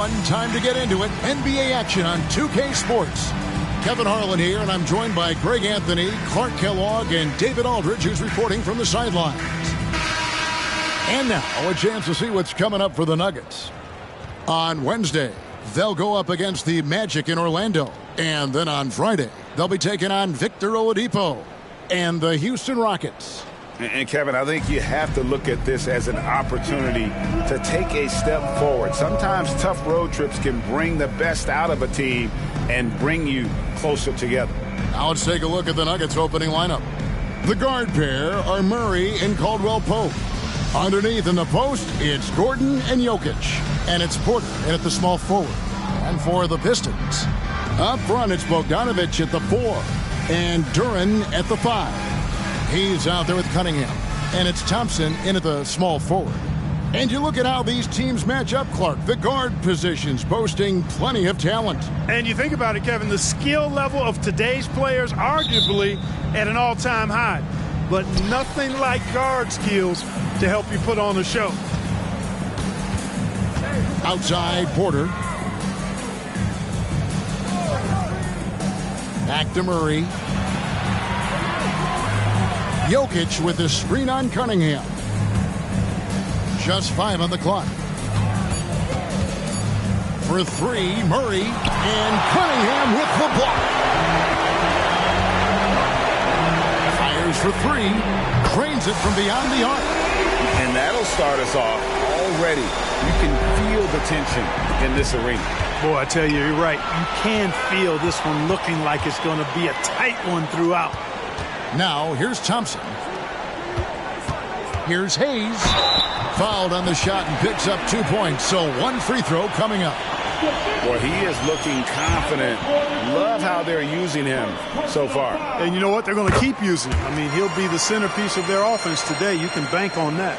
Fun time to get into it. NBA action on 2K Sports. Kevin Harlan here, and I'm joined by Greg Anthony, Clark Kellogg, and David Aldridge, who's reporting from the sidelines. And now, a chance to see what's coming up for the Nuggets. On Wednesday, they'll go up against the Magic in Orlando. And then on Friday, they'll be taking on Victor Oladipo and the Houston Rockets. And Kevin, I think you have to look at this as an opportunity to take a step forward. Sometimes tough road trips can bring the best out of a team and bring you closer together. Now let's take a look at the Nuggets opening lineup. The guard pair are Murray and Caldwell Pope. Underneath in the post, it's Gordon and Jokic. And it's Porter in at the small forward. And for the Pistons, up front it's Bogdanovic at the 4 and Duren at the 5. He's out there with Cunningham. And it's Thompson in at the small forward. And you look at how these teams match up, Clark. The guard positions boasting plenty of talent. And you think about it, Kevin, the skill level of today's players arguably at an all-time high. But nothing like guard skills to help you put on a show. Outside, Porter. Back to Murray. Jokic with the screen on Cunningham. Just 5 on the clock. For 3, Murray, and Cunningham with the block. Fires for 3, drains it from beyond the arc. And that'll start us off already. You can feel the tension in this arena. Boy, I tell you, you're right. You can feel this one looking like it's going to be a tight one throughout. Now, here's Thompson. Here's Hayes. Fouled on the shot and picks up 2 points. So 1 free throw coming up. Boy, he is looking confident. Love how they're using him so far. And you know what? They're going to keep using him. I mean, he'll be the centerpiece of their offense today. You can bank on that.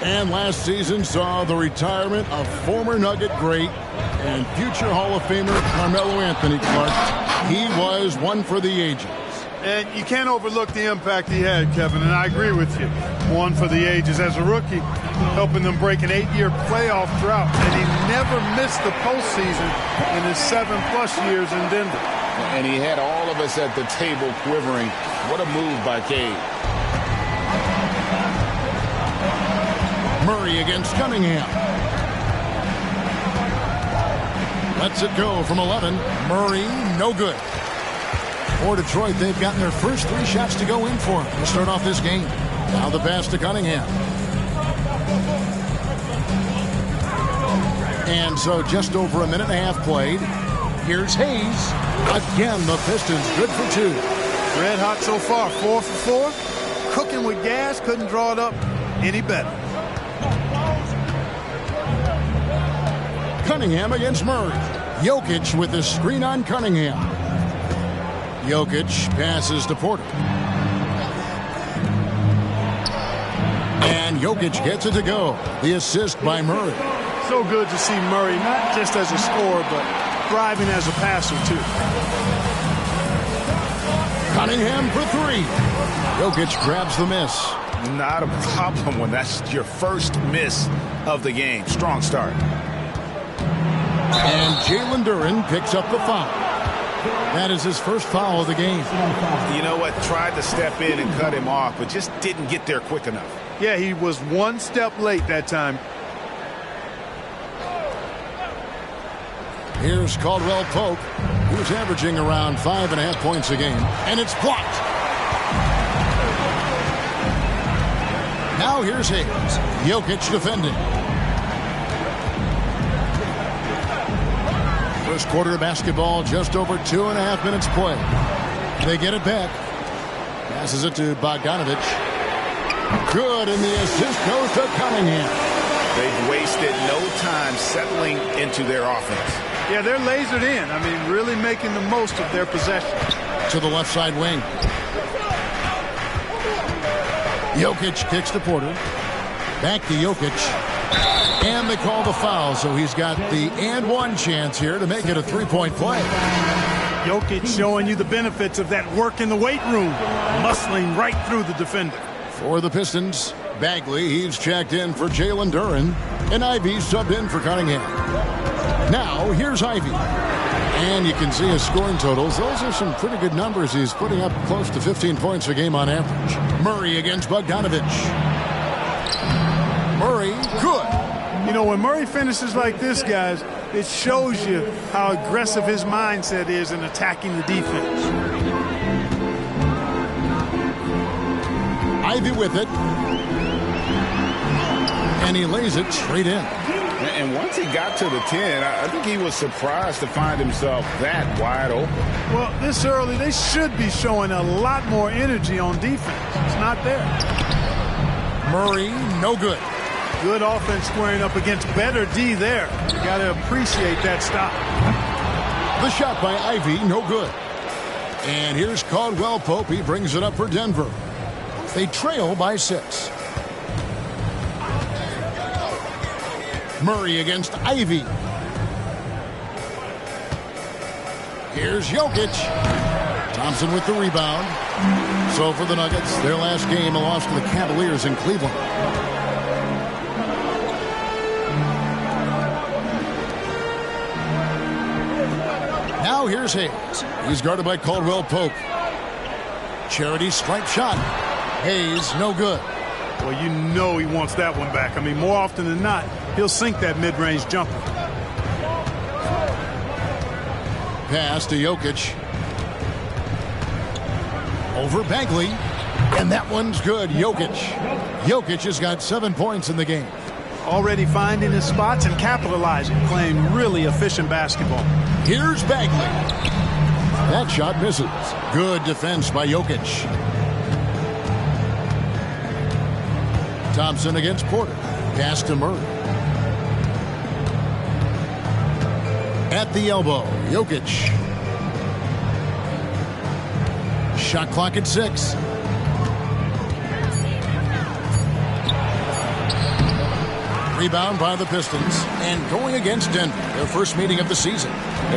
And last season saw the retirement of former Nugget great and future Hall of Famer Carmelo Anthony, Clark. He was one for the ages. And you can't overlook the impact he had, Kevin, and I agree with you. One for the ages. As a rookie, helping them break an 8-year playoff drought, and he never missed the postseason in his 7+ years in Denver. And he had all of us at the table quivering. What a move by Cade. Murray against Cunningham. Lets it go from 11. Murray, no good. For Detroit, they've gotten their first 3 shots to go in for him to start off this game. Now the pass to Cunningham. And so just over a minute and a half played. Here's Hayes. Again, the Pistons good for 2. Red hot so far, 4 for 4. Cooking with gas, couldn't draw it up any better. Cunningham against Murray. Jokic with the screen on Cunningham. Jokic passes to Porter. And Jokic gets it to go. The assist by Murray. So good to see Murray, not just as a scorer, but thriving as a passer, too. Cunningham for 3. Jokic grabs the miss. Not a problem when that's your first miss of the game. Strong start. And Jalen Duren picks up the foul. That is his first foul of the game. You know what? Tried to step in and cut him off, but just didn't get there quick enough. Yeah, he was 1 step late that time. Here's Caldwell Pope, who's averaging around 5.5 points a game. And it's blocked. Now here's Hayes. Jokic defending. First quarter of basketball, just over 2.5 minutes play. They get it back. Passes it to Bogdanovic. Good, and the assist goes to Cunningham. They've wasted no time settling into their offense. Yeah, they're lasered in. I mean, really making the most of their possession. To the left side wing. Jokic kicks to Porter. Back to Jokic. And they call the foul, so he's got the and 1 chance here to make it a 3-point play. Jokic showing you the benefits of that work in the weight room, muscling right through the defender. For the Pistons, Bagley, he's checked in for Jalen Duren, and Ivy subbed in for Cunningham. Now, here's Ivy. And you can see his scoring totals. Those are some pretty good numbers. He's putting up close to 15 points a game on average. Murray against Bogdanovich. Murray, good. You know, when Murray finishes like this, guys, it shows you how aggressive his mindset is in attacking the defense. Ivy with it. And he lays it straight in. And once he got to the 10, I think he was surprised to find himself that wide open. Well, this early, they should be showing a lot more energy on defense. It's not there. Murray, no good. Good offense squaring up against better D there. You got to appreciate that stop. The shot by Ivy, no good. And here's Caldwell Pope. He brings it up for Denver. They trail by 6. Murray against Ivy. Here's Jokic. Thompson with the rebound. So for the Nuggets, their last game, a loss to the Cavaliers in Cleveland. Now here's Hayes. He's guarded by Caldwell Pope. Charity stripe shot. Hayes, no good. Well, you know he wants that one back. I mean, more often than not, he'll sink that mid-range jumper. Pass to Jokic. Over Bagley. And that one's good. Jokic. Jokic has got 7 points in the game. Already finding his spots and capitalizing, playing really efficient basketball. Here's Bagley. That shot misses. Good defense by Jokic. Thompson against Porter. Pass to Murray. At the elbow, Jokic. Shot clock at 6. Rebound by the Pistons. And going against Denver, their first meeting of the season.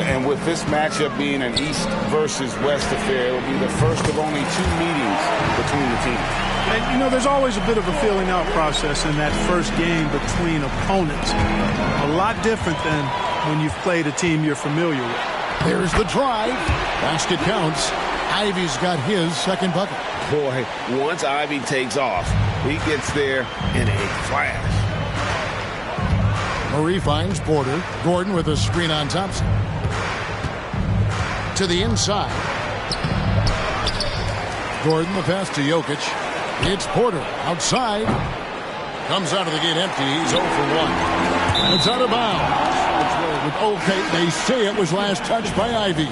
And with this matchup being an East versus West affair, it will be the first of only 2 meetings between the teams. And, you know, there's always a bit of a feeling out process in that first game between opponents. A lot different than when you've played a team you're familiar with. There's the drive. Basket counts. Ivy's got his second bucket. Boy, once Ivy takes off, he gets there in a flash. Murray finds Porter. Gordon with a screen on Thompson. To the inside. Gordon, the pass to Jokic. It's Porter outside. Comes out of the gate empty. He's 0 for 1. It's out of bounds. Okay, they say it was last touched by Ivy.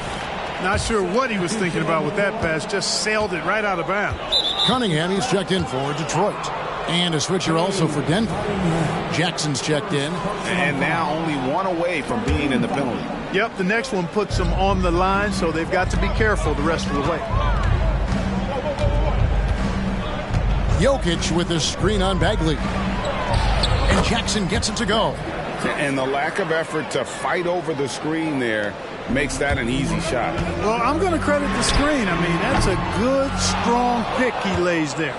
Not sure what he was thinking about with that pass. Just sailed it right out of bounds. Cunningham, he's checked in for Detroit. And a switcher also for Denver. Jackson's checked in. And now only 1 away from being in the penalty. Yep, the next one puts them on the line, so they've got to be careful the rest of the way. Jokic with a screen on Bagley. And Jackson gets it to go. And the lack of effort to fight over the screen there makes that an easy shot. Well, I'm going to credit the screen. I mean, that's a good, strong pick he lays there.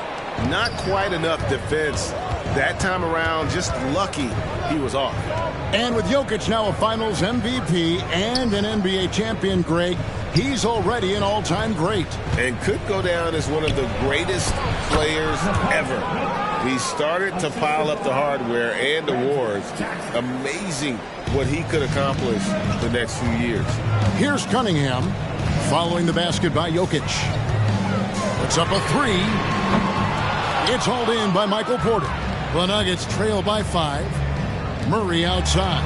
Not quite enough defense that time around. Just lucky he was off. And with Jokic now a Finals MVP and an NBA champion, Greg, he's already an all-time great. And could go down as one of the greatest players ever. He started to pile up the hardware and awards. Amazing what he could accomplish the next few years. Here's Cunningham following the basket by Jokic. Puts up a 3. It's hauled in by Michael Porter. The Nuggets trail by 5. Murray outside.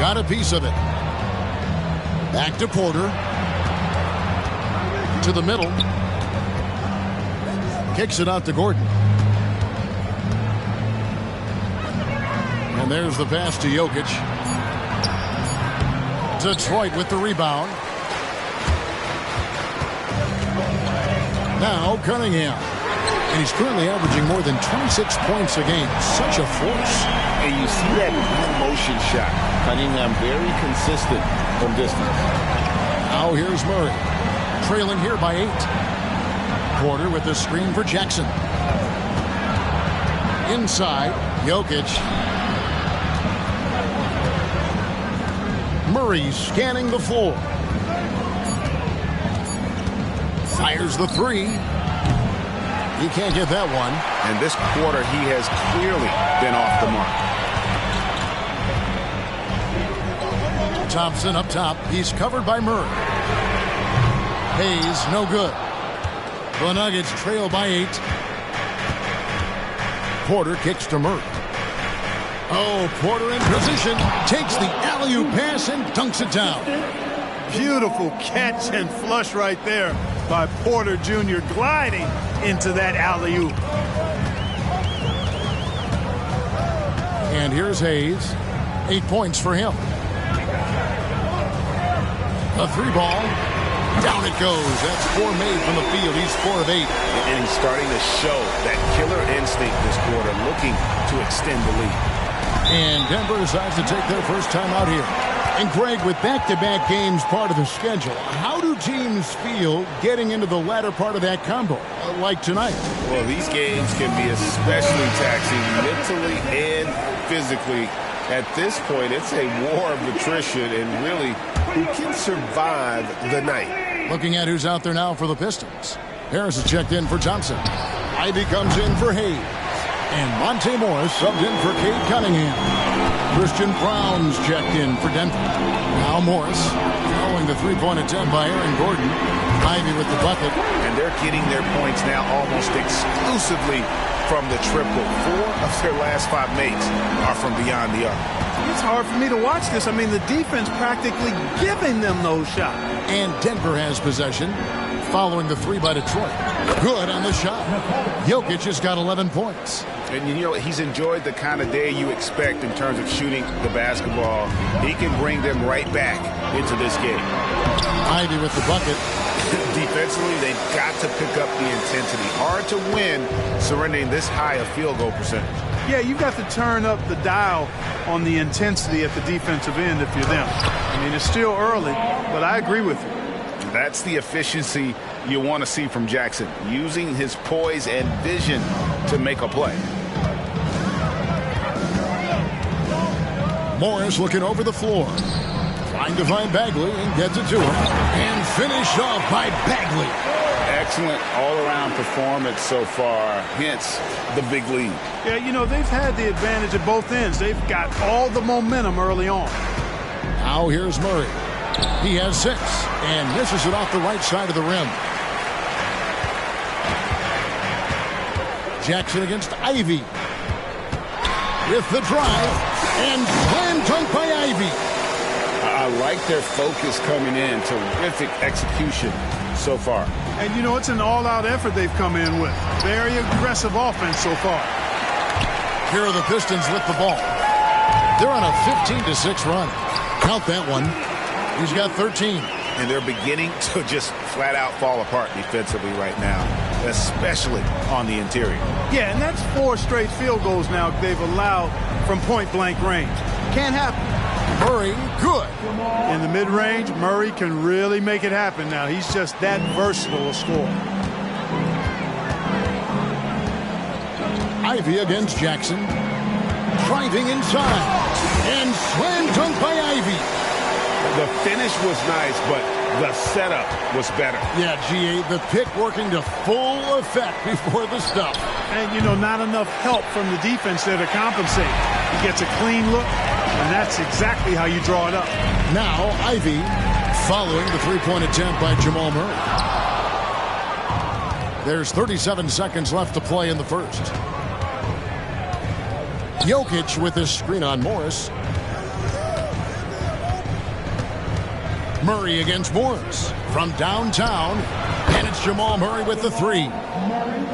Got a piece of it. Back to Porter. To the middle. Kicks it out to Gordon. And there's the pass to Jokic. Detroit with the rebound. Now Cunningham. And he's currently averaging more than 26 points a game. Such a force. And you see that motion shot. Cunningham very consistent from distance. Now here's Murray. Trailing here by 8. Porter with the screen for Jackson. Inside, Jokic. Murray scanning the floor. Fires the three. He can't get that one. And this quarter, he has clearly been off the mark. Thompson up top. He's covered by Murray. Hayes, no good. The Nuggets trail by 8. Porter kicks to Murray. Oh, Porter in position. Takes the alley-oop pass and dunks it down. Beautiful catch and flush right there by Porter Jr. gliding into that alley-oop. And here's Hayes. 8 points for him. A 3-ball. Down it goes. That's 4 made from the field. He's 4 of 8. And he's starting to show that killer instinct this quarter, looking to extend the lead. And Denver decides to take their first time out here. And Greg, with back-to-back games part of the schedule, how do teams feel getting into the latter part of that combo, like tonight? Well, these games can be especially taxing mentally and physically. At this point, it's a war of attrition, and really, who can survive the night? Looking at who's out there now for the Pistons. Harris is checked in for Johnson. Ivy comes in for Hayes. And Monte Morris subbed in for Cade Cunningham. Christian Brown's checked in for Denver. Now Morris following the three-point attempt by Aaron Gordon. Ivy with the bucket. And they're getting their points now almost exclusively from the triple. 4 of their last 5 makes are from beyond the arc. It's hard for me to watch this. I mean, the defense practically giving them those shots. And Denver has possession following the 3 by Detroit. Good on the shot. Jokic has got 11 points. And, you know, he's enjoyed the kind of day you expect in terms of shooting the basketball. He can bring them right back into this game. Ivy with the bucket. Defensively, they've got to pick up the intensity. Hard to win surrendering this high a field goal percentage. Yeah, you've got to turn up the dial on the intensity at the defensive end if you're them. I mean, it's still early, but I agree with you. That's the efficiency you want to see from Jackson, using his poise and vision to make a play. Morris looking over the floor. Trying to find Bagley and gets it to him. And finished off by Bagley. Excellent all-around performance so far, hence the big lead. Yeah, you know, they've had the advantage at both ends. They've got all the momentum early on. Now here's Murray. He has 6 and misses it off the right side of the rim. Jackson against Ivy. With the drive. And slam dunk by Ivy. I like their focus coming in. Terrific execution so far. And, you know, it's an all-out effort they've come in with. Very aggressive offense so far. Here are the Pistons with the ball. They're on a 15-6 run. Count that one. He's got 13. And they're beginning to just flat-out fall apart defensively right now, especially on the interior. Yeah, and that's 4 straight field goals now they've allowed from point-blank range. Can't happen. Murray, good. In the mid-range, Murray can really make it happen now. He's just that versatile a scorer. Ivy against Jackson. Driving inside. And slam dunk by Ivy. The finish was nice, but the setup was better. Yeah, G.A., the pick working to full effect before the stuff. And, you know, not enough help from the defense there to compensate. He gets a clean look, and that's exactly how you draw it up. Now, Ivy following the three-point attempt by Jamal Murray. There's 37 seconds left to play in the first. Jokic with his screen on Morris. Murray against Morris from downtown. And it's Jamal Murray with the 3.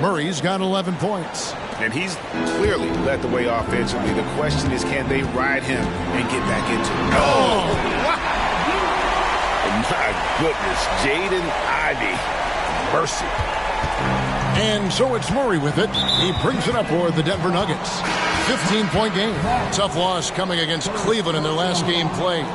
Murray's got 11 points. And he's clearly led the way offensively. The question is, can they ride him and get back into it? Oh, wow. My goodness. Jaden Ivey. Mercy. And so it's Murray with it. He brings it up for the Denver Nuggets. 15-point game. Tough loss coming against Cleveland in their last game played.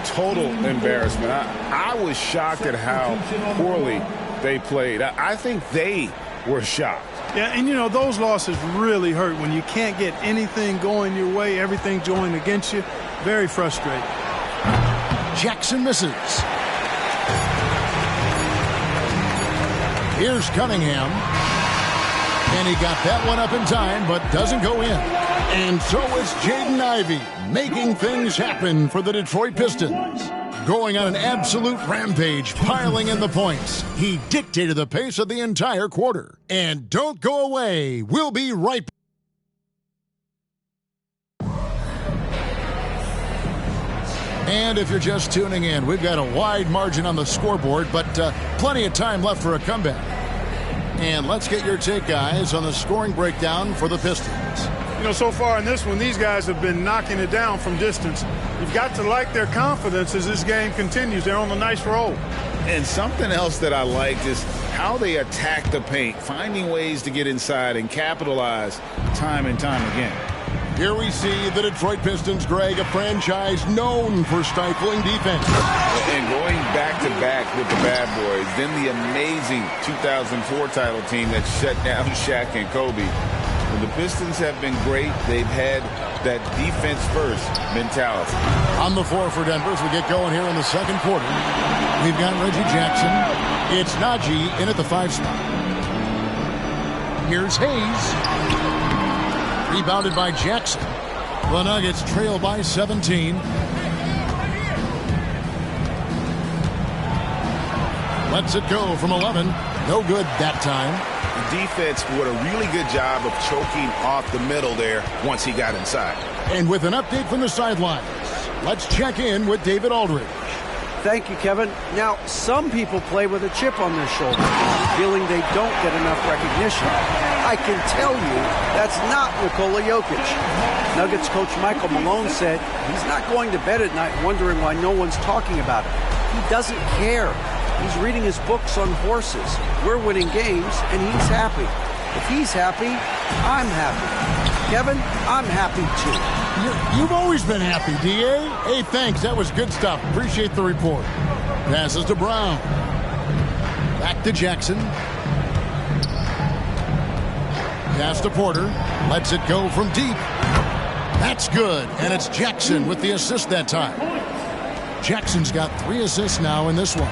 Total embarrassment. I was shocked at how poorly they played. I think they were shocked. Yeah, and, you know, those losses really hurt when you can't get anything going your way, everything going against you. Very frustrating. Jackson misses. Here's Cunningham. And he got that one up in time, but doesn't go in. And so is Jaden Ivey, making things happen for the Detroit Pistons. Going on an absolute rampage, piling in the points. He dictated the pace of the entire quarter. And don't go away. We'll be right back. And if you're just tuning in, we've got a wide margin on the scoreboard, but plenty of time left for a comeback. And let's get your take, guys, on the scoring breakdown for the Pistons. You know, so far in this one, these guys have been knocking it down from distance. You've got to like their confidence as this game continues. They're on a nice roll. And something else that I liked is how they attack the paint, finding ways to get inside and capitalize time and time again. Here we see the Detroit Pistons, Greg, a franchise known for stifling defense. And going back-to-back with the bad boys, then the amazing 2004 title team that shut down Shaq and Kobe. When the Pistons have been great, they've had that defense-first mentality. On the floor for Denver as we get going here in the second quarter. We've got Reggie Jackson. It's Najee in at the 5 spot. Here's Hayes. Rebounded by Jackson. The Nuggets trail by 17. Lets it go from 11. No good that time. The defense did a really good job of choking off the middle there once he got inside. And with an update from the sidelines, let's check in with David Aldridge. Thank you, Kevin. Now, some people play with a chip on their shoulder, feeling they don't get enough recognition. I can tell you that's not Nikola Jokic. Nuggets coach Michael Malone said he's not going to bed at night wondering why no one's talking about it. He doesn't care. He's reading his books on horses. We're winning games, and he's happy. If he's happy, I'm happy. Kevin, I'm happy too. You've always been happy, D.A. Hey, thanks. That was good stuff. Appreciate the report. Passes to Brown. Back to Jackson. Pass to Porter. Lets it go from deep. That's good. And it's Jackson with the assist that time. Jackson's got 3 assists now in this one.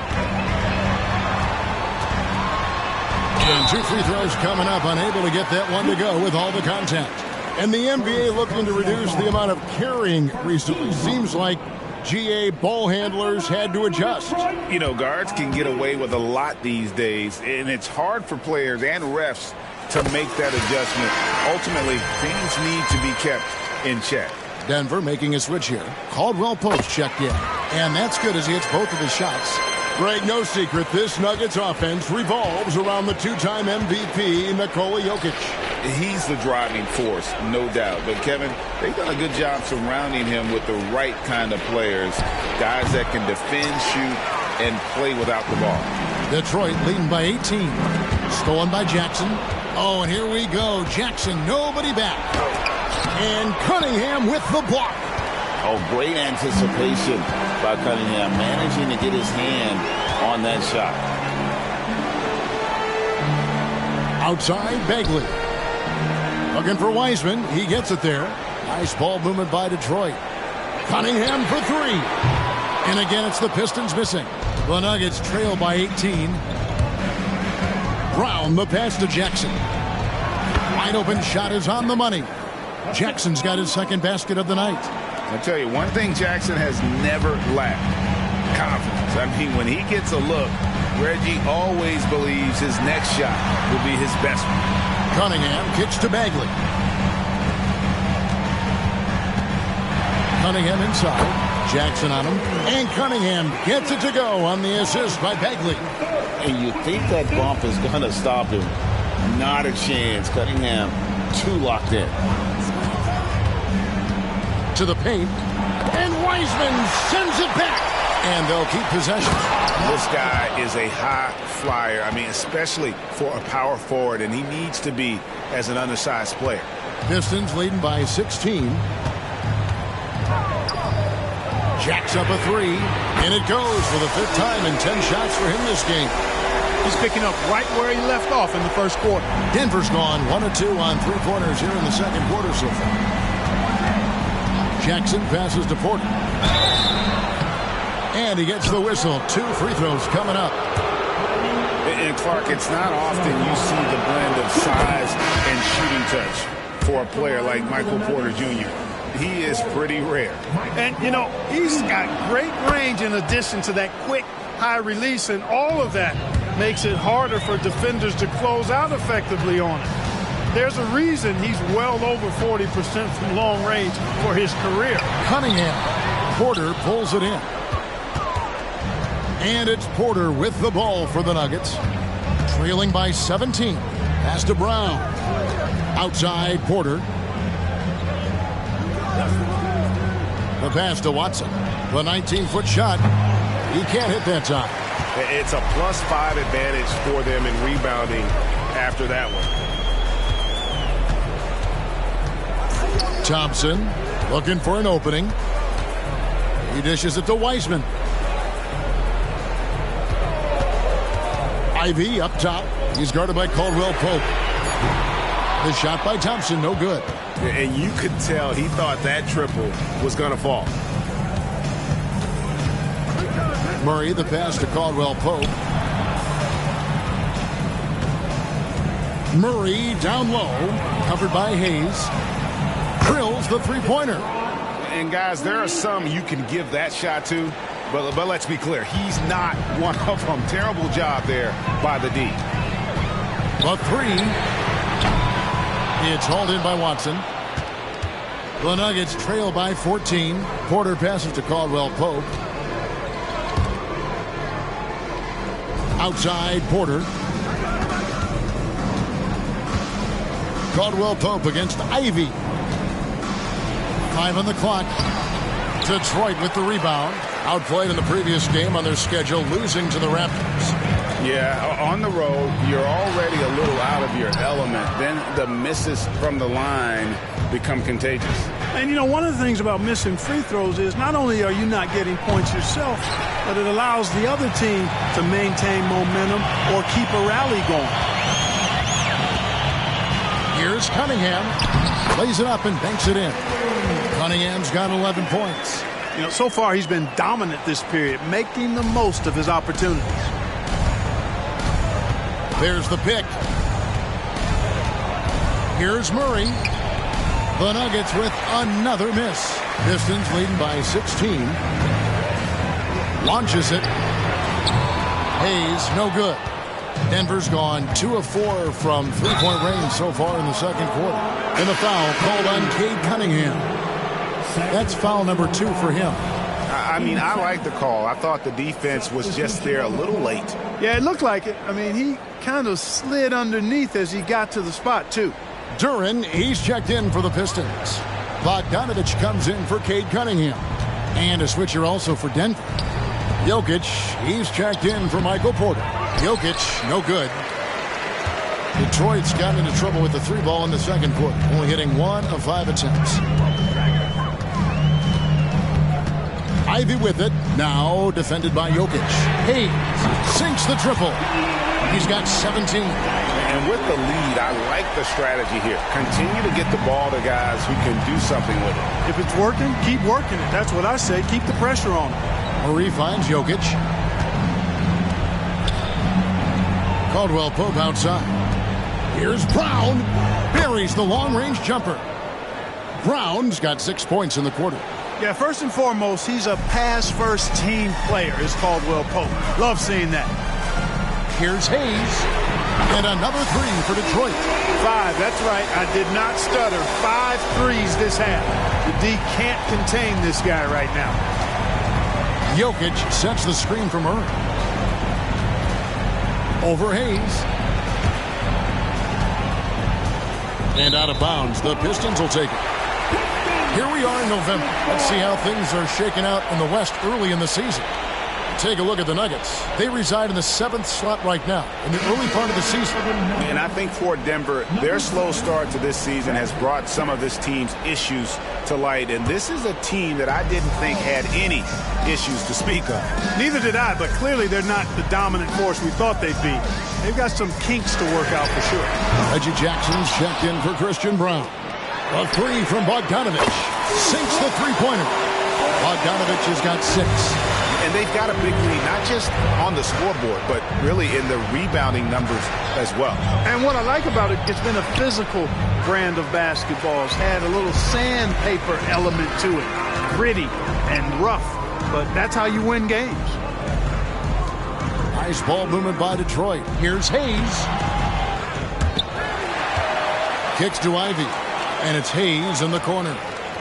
And 2 free throws coming up. Unable to get that one to go with all the contact. And the NBA looking to reduce the amount of carrying recently. Seems like GA ball handlers had to adjust. You know, guards can get away with a lot these days, and it's hard for players and refs to make that adjustment. Ultimately, things need to be kept in check. Denver making a switch here. Caldwell Pope checked in. And that's good as he hits both of his shots. Greg, no secret, this Nuggets offense revolves around the 2-time MVP, Nikola Jokic. He's the driving force, no doubt. But, Kevin, they've done a good job surrounding him with the right kind of players, guys that can defend, shoot, and play without the ball. Detroit leading by 18. Stolen by Jackson. Oh, and here we go. Jackson, nobody back. And Cunningham with the block. Oh, great anticipation by Cunningham, managing to get his hand on that shot. Outside, Bagley. Looking for Wiseman. He gets it there. Nice ball movement by Detroit. Cunningham for 3. And again, it's the Pistons missing. The Nuggets trail by 18. Brown, the pass to Jackson. Wide open shot is on the money. Jackson's got his second basket of the night. I'll tell you, one thing Jackson has never lacked: confidence. I mean, when he gets a look, Reggie always believes his next shot will be his best one. Cunningham kicks to Bagley. Cunningham inside. Jackson on him. And Cunningham gets it to go on the assist by Bagley. And you think that bump is going to stop him. Not a chance. Cunningham too locked in. To the paint. And Wiseman sends it back. And they'll keep possession. This guy is a high flyer. I mean, especially for a power forward, and he needs to be as an undersized player. Pistons leading by 16. Jacks up a 3, and it goes for the 5th time in 10 shots for him this game. He's picking up right where he left off in the first quarter. Denver's gone 1 of 2 on 3-pointers here in the second quarter so far. Jackson passes to Porter. And he gets the whistle. 2 free throws coming up. And Clark, it's not often you see the blend of size and shooting touch for a player like Michael Porter Jr. He is pretty rare. And, you know, he's got great range in addition to that quick, high release, and all of that makes it harder for defenders to close out effectively on it. There's a reason he's well over 40% from long range for his career. Cunningham. Porter pulls it in. And it's Porter with the ball for the Nuggets. Trailing by 17. Pass to Brown. Outside Porter. The pass to Watson. The 19-foot shot. He can't hit that time. It's a +5 advantage for them in rebounding after that one. Thompson looking for an opening. He dishes it to Wiseman. Ivy up top. He's guarded by Caldwell Pope. The shot by Thompson, no good. And you could tell he thought that triple was going to fall. Murray, the pass to Caldwell Pope. Murray down low, covered by Hayes. Drills the three-pointer. And guys, there are some you can give that shot to, but let's be clear, he's not one of them. Terrible job there by the D. A 3. It's hauled in by Watson. The Nuggets trail by 14. Porter passes to Caldwell Pope. Outside Porter. Caldwell Pope against Ivy. 5 on the clock. Detroit with the rebound. Outplayed in the previous game on their schedule, losing to the Raptors. Yeah, on the road, you're already a little out of your element. Then the misses from the line become contagious. And, you know, one of the things about missing free throws is not only are you not getting points yourself, but it allows the other team to maintain momentum or keep a rally going. Here's Cunningham. Lays it up and banks it in. Cunningham's got 11 points. You know, so far he's been dominant this period, making the most of his opportunities. There's the pick. Here's Murray. The Nuggets with another miss. Pistons leading by 16. Launches it. Hayes, no good. Denver's gone 2 of 4 from three-point range so far in the second quarter. And the foul called on Cade Cunningham. That's foul number 2 for him. I mean, I like the call. I thought the defense was just there a little late. Yeah, it looked like it. I mean, he kind of slid underneath as he got to the spot, too. Duren, he's checked in for the Pistons. Bogdanovich comes in for Cade Cunningham. And a switcher also for Denver. Jokic, he's checked in for Michael Porter. Jokic, no good. Detroit's gotten into trouble with the 3-ball in the second quarter, only hitting 1 of 5 attempts. Ivy with it, now defended by Jokic. Hayes sinks the triple. He's got 17. And with the lead, I like the strategy here. Continue to get the ball to guys who can do something with it. If it's working, keep working it. That's what I say. Keep the pressure on him. Murray finds Jokic. Caldwell Pope outside. Here's Brown. Buries the long-range jumper. Brown's got 6 points in the quarter. Yeah, first and foremost, he's a pass-first team player, is Caldwell Pope. Love seeing that. Here's Hayes. And another 3 for Detroit. 5, that's right. I did not stutter. 5 threes this half. The D can't contain this guy right now. Jokic sets the screen for Murray. Over Hayes. And out of bounds. The Pistons will take it. Here we are in November. Let's see how things are shaking out in the West early in the season. Take a look at the Nuggets. They reside in the 7th slot right now in the early part of the season. And I think for Denver, their slow start to this season has brought some of this team's issues to light. And this is a team that I didn't think had any issues to speak of. Neither did I, but clearly they're not the dominant force we thought they'd be. They've got some kinks to work out for sure. Reggie Jackson's checked in for Christian Brown. A 3 from Bogdanovich. Sinks the three-pointer. Bogdanovich has got 6. And they've got a big lead, not just on the scoreboard, but really in the rebounding numbers as well. And what I like about it, it's been a physical brand of basketball. It's had a little sandpaper element to it, gritty and rough, but that's how you win games. Nice ball movement by Detroit. Here's Hayes. Kicks to Ivy, and it's Hayes in the corner.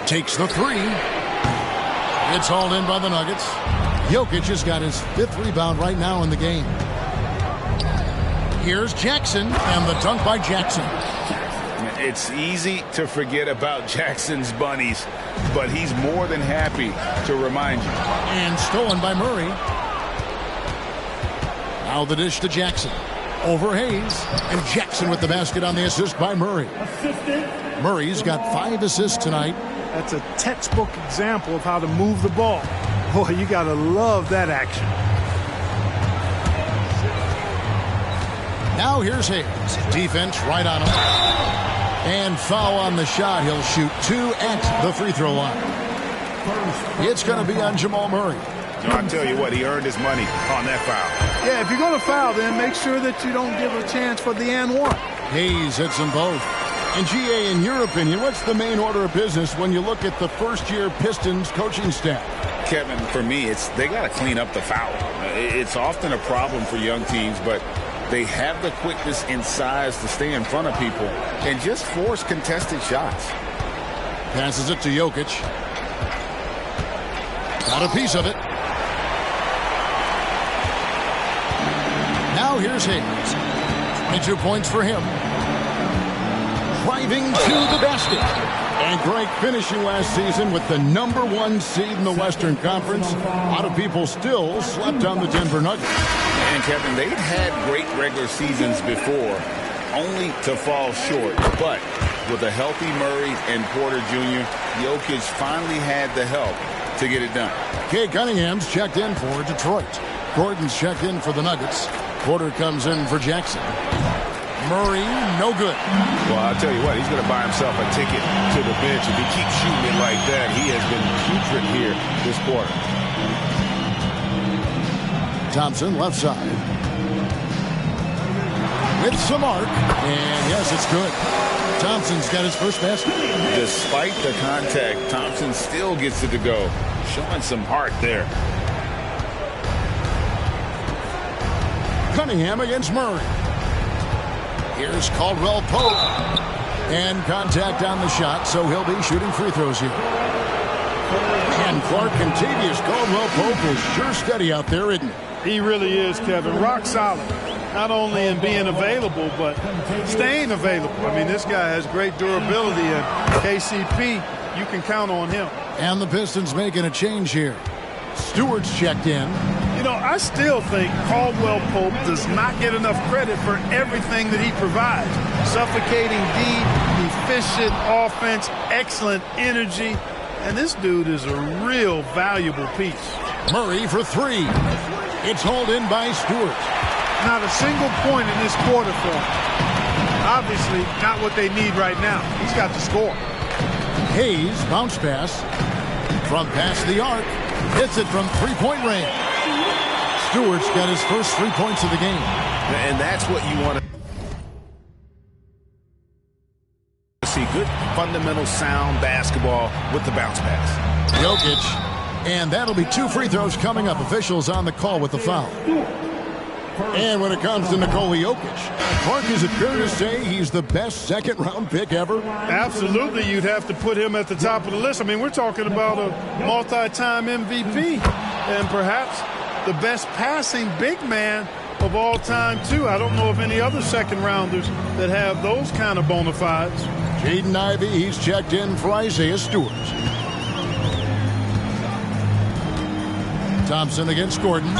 Takes the three. It's hauled in by the Nuggets. Jokic has got his 5th rebound right now in the game. Here's Jackson, and the dunk by Jackson. It's easy to forget about Jackson's bunnies, but he's more than happy to remind you. And stolen by Murray. Now the dish to Jackson. Over Hayes, and Jackson with the basket on the assist by Murray. Murray's got 5 assists tonight. That's a textbook example of how to move the ball. Boy, you got to love that action. Now here's Hayes. Defense right on him. And foul on the shot. He'll shoot 2 at the free throw line. It's going to be on Jamal Murray. I'll tell you what, he earned his money on that foul. Yeah, if you're going to foul, then make sure that you don't give a chance for the and one. Hayes hits them both. And GA, in your opinion, what's the main order of business when you look at the first-year Pistons coaching staff? Kevin, for me, they got to clean up the foul. It's often a problem for young teams, but they have the quickness and size to stay in front of people and just force contested shots. Passes it to Jokic. Got a piece of it. Now here's Hayes. 22 points for him. Driving to the basket. And Greg finishing last season with the #1 seed in the Western Conference. A lot of people still slept on the Denver Nuggets. And Kevin, they'd had great regular seasons before, only to fall short. But with a healthy Murray and Porter Jr., Jokic finally had the help to get it done. Kay Cunningham's checked in for Detroit. Gordon's checked in for the Nuggets. Porter comes in for Jackson. Murray, no good. Well, I'll tell you what, he's going to buy himself a ticket to the bench. If he keeps shooting it like that, he has been putrid here this quarter. Thompson, left side. With some arc. And yes, it's good. Thompson's got his first basket. Despite the contact, Thompson still gets it to go. Showing some heart there. Cunningham against Murray. Here's Caldwell Pope. And contact on the shot, so he'll be shooting free throws here. And Clark Contavious Caldwell Pope is sure steady out there, isn't he? He really is, Kevin. Rock solid. Not only in being available, but staying available. I mean, this guy has great durability, and KCP, you can count on him. And the Pistons making a change here. Stewart's checked in. You know, I still think Caldwell Pope does not get enough credit for everything that he provides. Suffocating deep, efficient offense, excellent energy. And this dude is a real valuable piece. Murray for 3. It's hauled in by Stewart. Not a single point in this quarter for him. Obviously, not what they need right now. He's got to score. Hayes, bounce pass. From past the arc. Hits it from three-point range. Stewart's got his first 3 points of the game. And that's what you want to see. Good, fundamental, sound basketball with the bounce pass. Jokic. And that'll be 2 free throws coming up. Officials on the call with the foul. And when it comes to Nikola Jokic, Mark, is it fair to say he's the best second-round pick ever? Absolutely, you'd have to put him at the top of the list. I mean, we're talking about a multi-time MVP and perhaps the best passing big man of all time, too. I don't know of any other second-rounders that have those kind of bona fides. Jaden Ivey, he's checked in for Isaiah Stewart. Thompson against Gordon.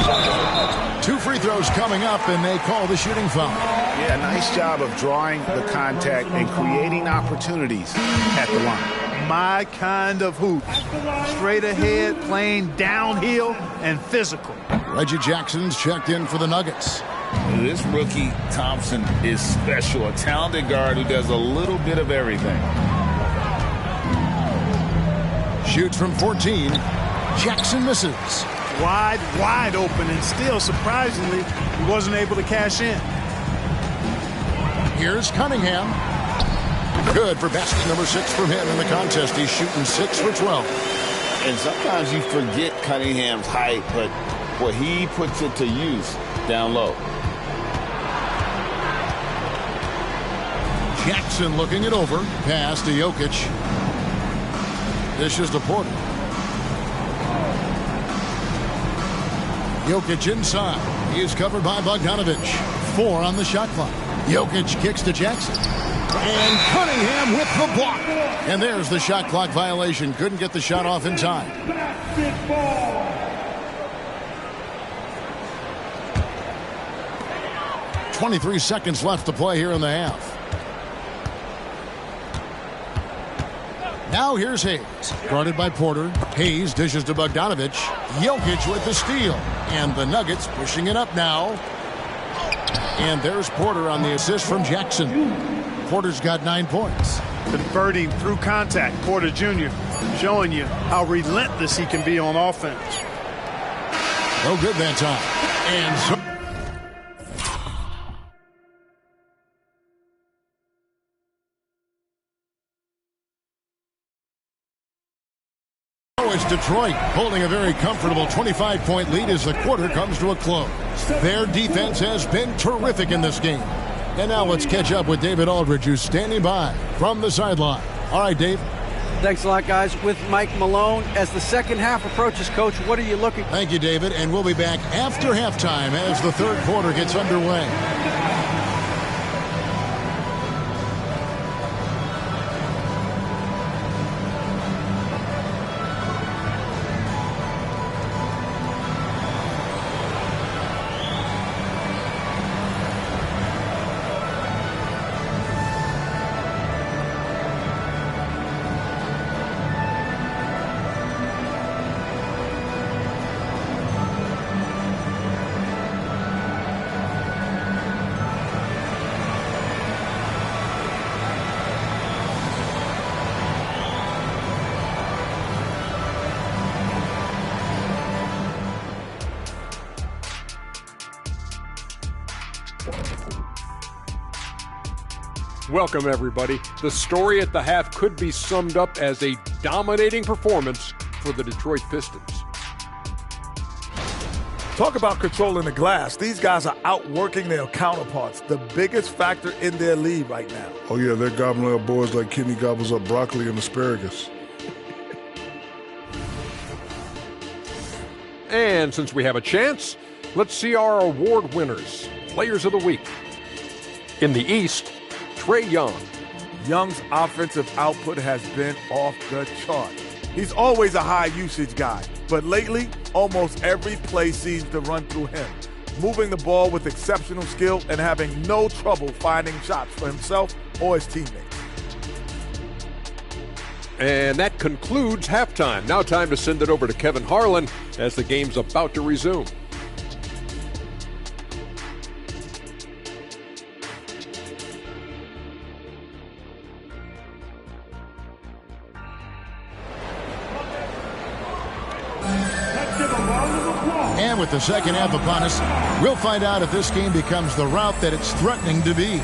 2 free throws coming up, and they call the shooting foul. Yeah, nice job of drawing the contact and creating opportunities at the line. My kind of hoop. Straight ahead, playing downhill, and physical. Reggie Jackson's checked in for the Nuggets. This rookie, Thompson, is special. A talented guard who does a little bit of everything. Shoots from 14. Jackson misses. wide open, and still, surprisingly, he wasn't able to cash in. Here's Cunningham. Good for basket number 6 from him in the contest. He's shooting 6 for 12. And sometimes you forget Cunningham's height, but boy, he puts it to use down low. Jackson looking it over. Pass to Jokic. This is to Porter. Jokic inside. He is covered by Bogdanovic. 4 on the shot clock. Jokic kicks to Jackson. And Cunningham with the block. And there's the shot clock violation. Couldn't get the shot off in time. 23 seconds left to play here in the half. Now here's Hayes. Guarded by Porter. Hayes dishes to Bogdanovic. Jokic with the steal. And the Nuggets pushing it up now. And there's Porter on the assist from Jackson. Porter's got 9 points. Converting through contact. Porter Jr. showing you how relentless he can be on offense. No good that time. And so it's Detroit holding a very comfortable 25-point lead as the quarter comes to a close. Their defense has been terrific in this game. And now let's catch up with David Aldridge, who's standing by from the sideline. All right, Dave. Thanks a lot, guys. With Mike Malone, as the second half approaches, Coach, what are you looking for? Thank you, David. And we'll be back after halftime as the third quarter gets underway. Welcome, everybody. The story at the half could be summed up as a dominating performance for the Detroit Pistons. Talk about controlling the glass. These guys are outworking their counterparts, the biggest factor in their league right now. Oh, yeah, they're gobbling up boards like Kenny gobbles up broccoli and asparagus. And since we have a chance, let's see our award winners, Players of the Week. In the East, Trae Young. Young's offensive output has been off the chart. He's always a high usage guy, but lately, almost every play seems to run through him, moving the ball with exceptional skill and having no trouble finding shots for himself or his teammates. And that concludes halftime. Now time to send it over to Kevin Harlan as the game's about to resume. And with the second half upon us, we'll find out if this game becomes the route that it's threatening to be.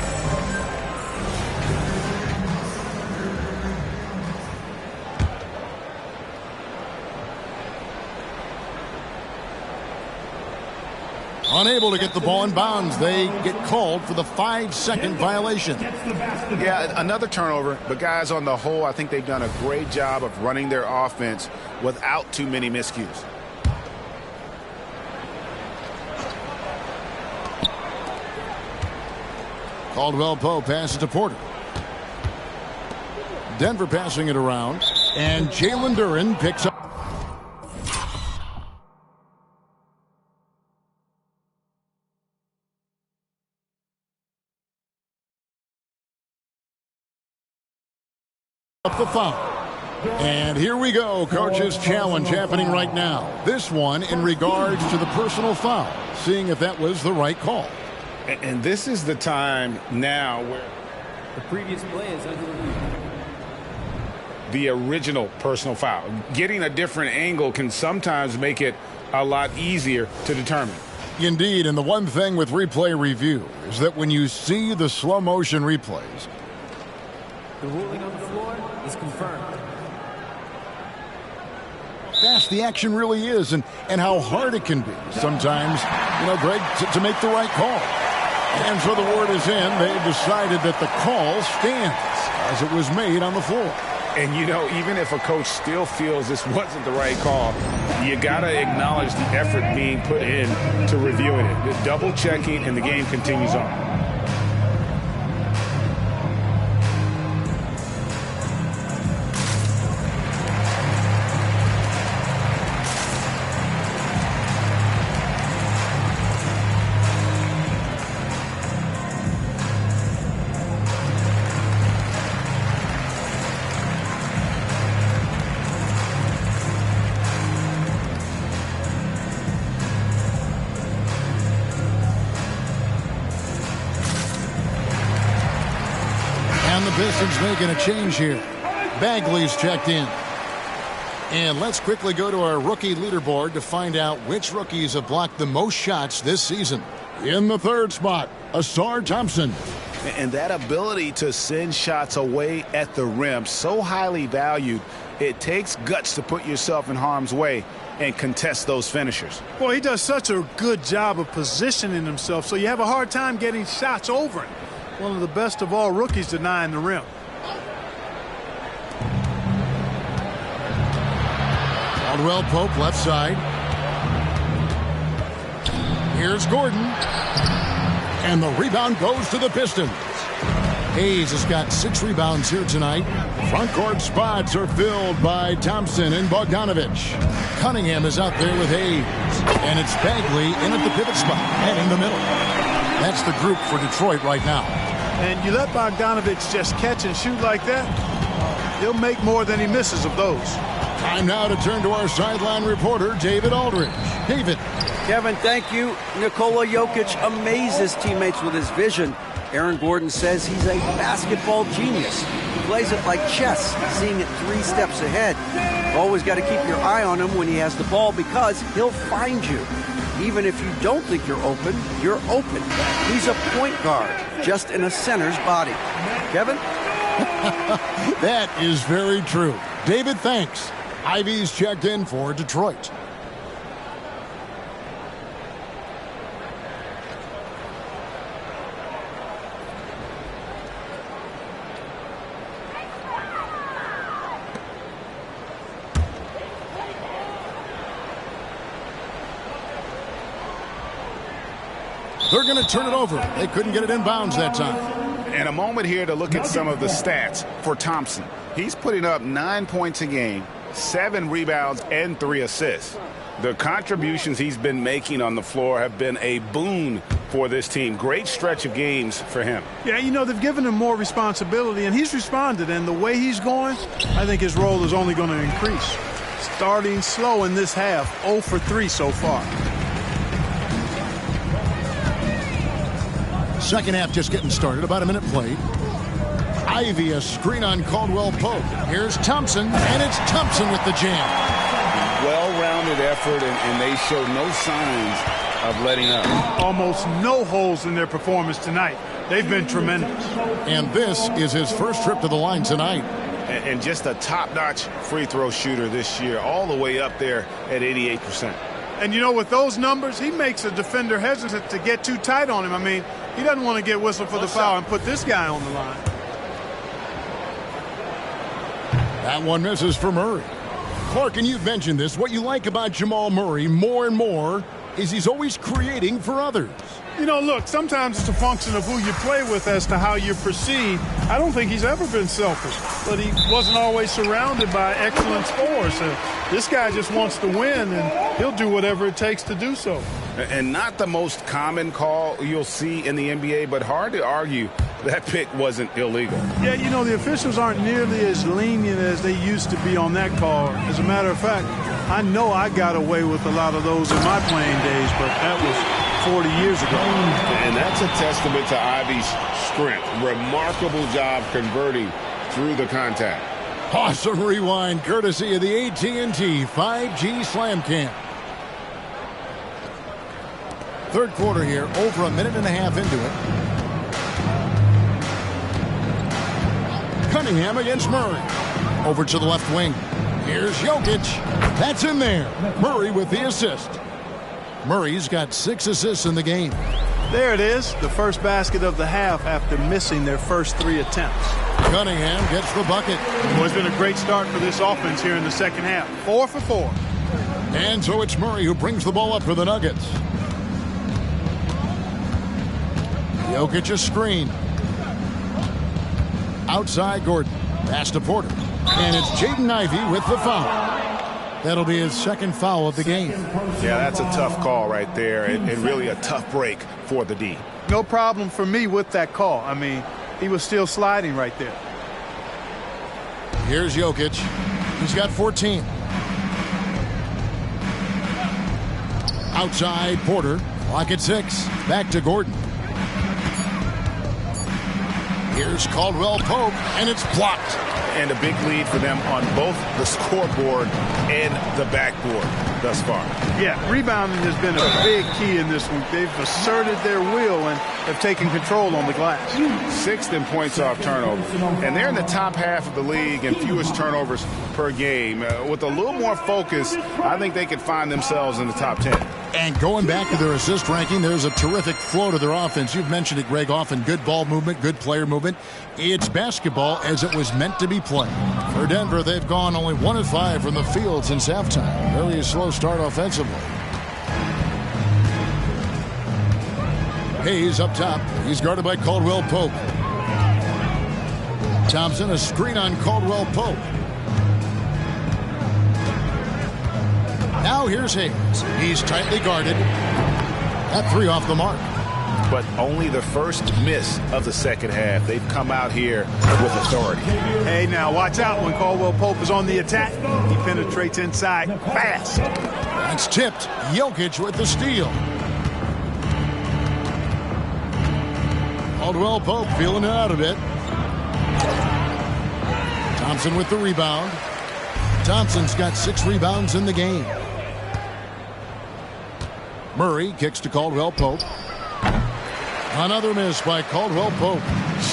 Unable to get the ball in bounds. They get called for the 5-second violation. Yeah, another turnover, but guys, on the whole, I think they've done a great job of running their offense without too many miscues. Caldwell Pope passes to Porter. Denver passing it around, and Jalen Duren picks up the foul. And here we go. Coach's challenge happening right now. This one in regards to the personal foul, seeing if that was the right call. And this is the time now where the previous play is under review. The original personal foul. Getting a different angle can sometimes make it a lot easier to determine. Indeed, and the one thing with replay review is that when you see the slow motion replays, The ruling on the floor is confirmed. fast the action really is and how hard it can be sometimes, Greg, to make the right call. And so the word is in. They've decided that the call stands as it was made on the floor. And, even if a coach still feels this wasn't the right call, you got to acknowledge the effort being put in to reviewing it. The double checking, and the game continues on. Pistons making a change here. Bagley's checked in. And let's quickly go to our rookie leaderboard to find out which rookies have blocked the most shots this season. In the third spot, Ausar Thompson. And that ability to send shots away at the rim, so highly valued, it takes guts to put yourself in harm's way and contest those finishers. Boy, he does such a good job of positioning himself, so you have a hard time getting shots over him. One of the best of all rookies denying the rim. Caldwell Pope left side. Here's Gordon. And the rebound goes to the Pistons. Hayes has got 6 rebounds here tonight. Front court spots are filled by Thompson and Bogdanovich. Cunningham is out there with Hayes. And it's Bagley in at the pivot spot and in the middle. That's the group for Detroit right now. And you let Bogdanovich just catch and shoot like that, he'll make more than he misses of those. Time now to turn to our sideline reporter, David Aldridge. David. Kevin, thank you. Nikola Jokic amazes teammates with his vision. Aaron Gordon says he's a basketball genius. He plays it like chess, seeing it 3 steps ahead. Always got to keep your eye on him when he has the ball because he'll find you. Even if you don't think you're open, you're open. He's a point guard, just in a center's body. Kevin? That is very true. David, thanks. Ivy's checked in for Detroit. They're going to turn it over. They couldn't get it in bounds that time. And a moment here to look at some of the stats for Thompson. He's putting up 9 points a game, 7 rebounds, and 3 assists. The contributions he's been making on the floor have been a boon for this team. Great stretch of games for him. Yeah, they've given him more responsibility, and he's responded. And the way he's going, I think his role is only going to increase. Starting slow in this half, 0 for 3 so far. Second half just getting started, about a minute played. Ivy, a screen on Caldwell Pope. Here's Thompson, and it's Thompson with the jam. Well-rounded effort, and they show no signs of letting up. Almost no holes in their performance tonight. They've been tremendous. And this is his first trip to the line tonight. And just a top-notch free throw shooter this year, all the way up there at 88%. And with those numbers, he makes a defender hesitant to get too tight on him. I mean, he doesn't want to get whistled for the foul and put this guy on the line. That one misses for Murray. Clark, and you've mentioned this, what you like about Jamal Murray more and more is he's always creating for others. Look, sometimes it's a function of who you play with as to how you're perceived. I don't think he's ever been selfish, but he wasn't always surrounded by excellent scorers. So this guy just wants to win, and he'll do whatever it takes to do so. And not the most common call you'll see in the NBA, but hard to argue that pick wasn't illegal. Yeah, the officials aren't nearly as lenient as they used to be on that call. As a matter of fact, I know I got away with a lot of those in my playing days, but that was 40 years ago. And that's a testament to Ivy's strength. Remarkable job converting through the contact. Awesome rewind courtesy of the AT&T 5G Slam Cam. Third quarter here, over a minute and a half into it. Cunningham against Murray. Over to the left wing. Here's Jokic. That's in there. Murray with the assist. Murray's got 6 assists in the game. There it is, the first basket of the half after missing their first 3 attempts. Cunningham gets the bucket. Well, it's been a great start for this offense here in the second half. 4 for 4. And so it's Murray who brings the ball up for the Nuggets. Jokic a screen. Outside Gordon. Pass to Porter. And it's Jaden Ivey with the foul. That'll be his second foul of the game. Yeah, that's a tough call right there, and really a tough break for the D. No problem for me with that call. I mean, he was still sliding right there. Here's Jokic. He's got 14. Outside Porter. Clock at 6. Back to Gordon. Here's Caldwell Pope, and it's blocked. And a big lead for them on both the scoreboard and the backboard thus far. Yeah, rebounding has been a big key in this one. They've asserted their will and have taken control on the glass. 6th in points off turnovers. And they're in the top half of the league in fewest turnovers per game. With a little more focus, I think they could find themselves in the top 10. And going back to their assist ranking, there's a terrific flow to their offense. You've mentioned it, Greg, often good ball movement, good player movement. It's basketball as it was meant to be played. For Denver, they've gone only 1 of 5 from the field since halftime. Very slow start offensively. Hayes up top. He's guarded by Caldwell Pope. Thompson, a screen on Caldwell Pope. Now here's Hayes. He's tightly guarded. That 3 off the mark. But only the first miss of the second half. They've come out here with authority. Hey, now watch out when Caldwell Pope is on the attack. He penetrates inside fast. That's tipped. Jokic with the steal. Caldwell Pope feeling it out a bit. Thompson with the rebound. Thompson's got 6 rebounds in the game. Murray kicks to Caldwell Pope. Another miss by Caldwell Pope.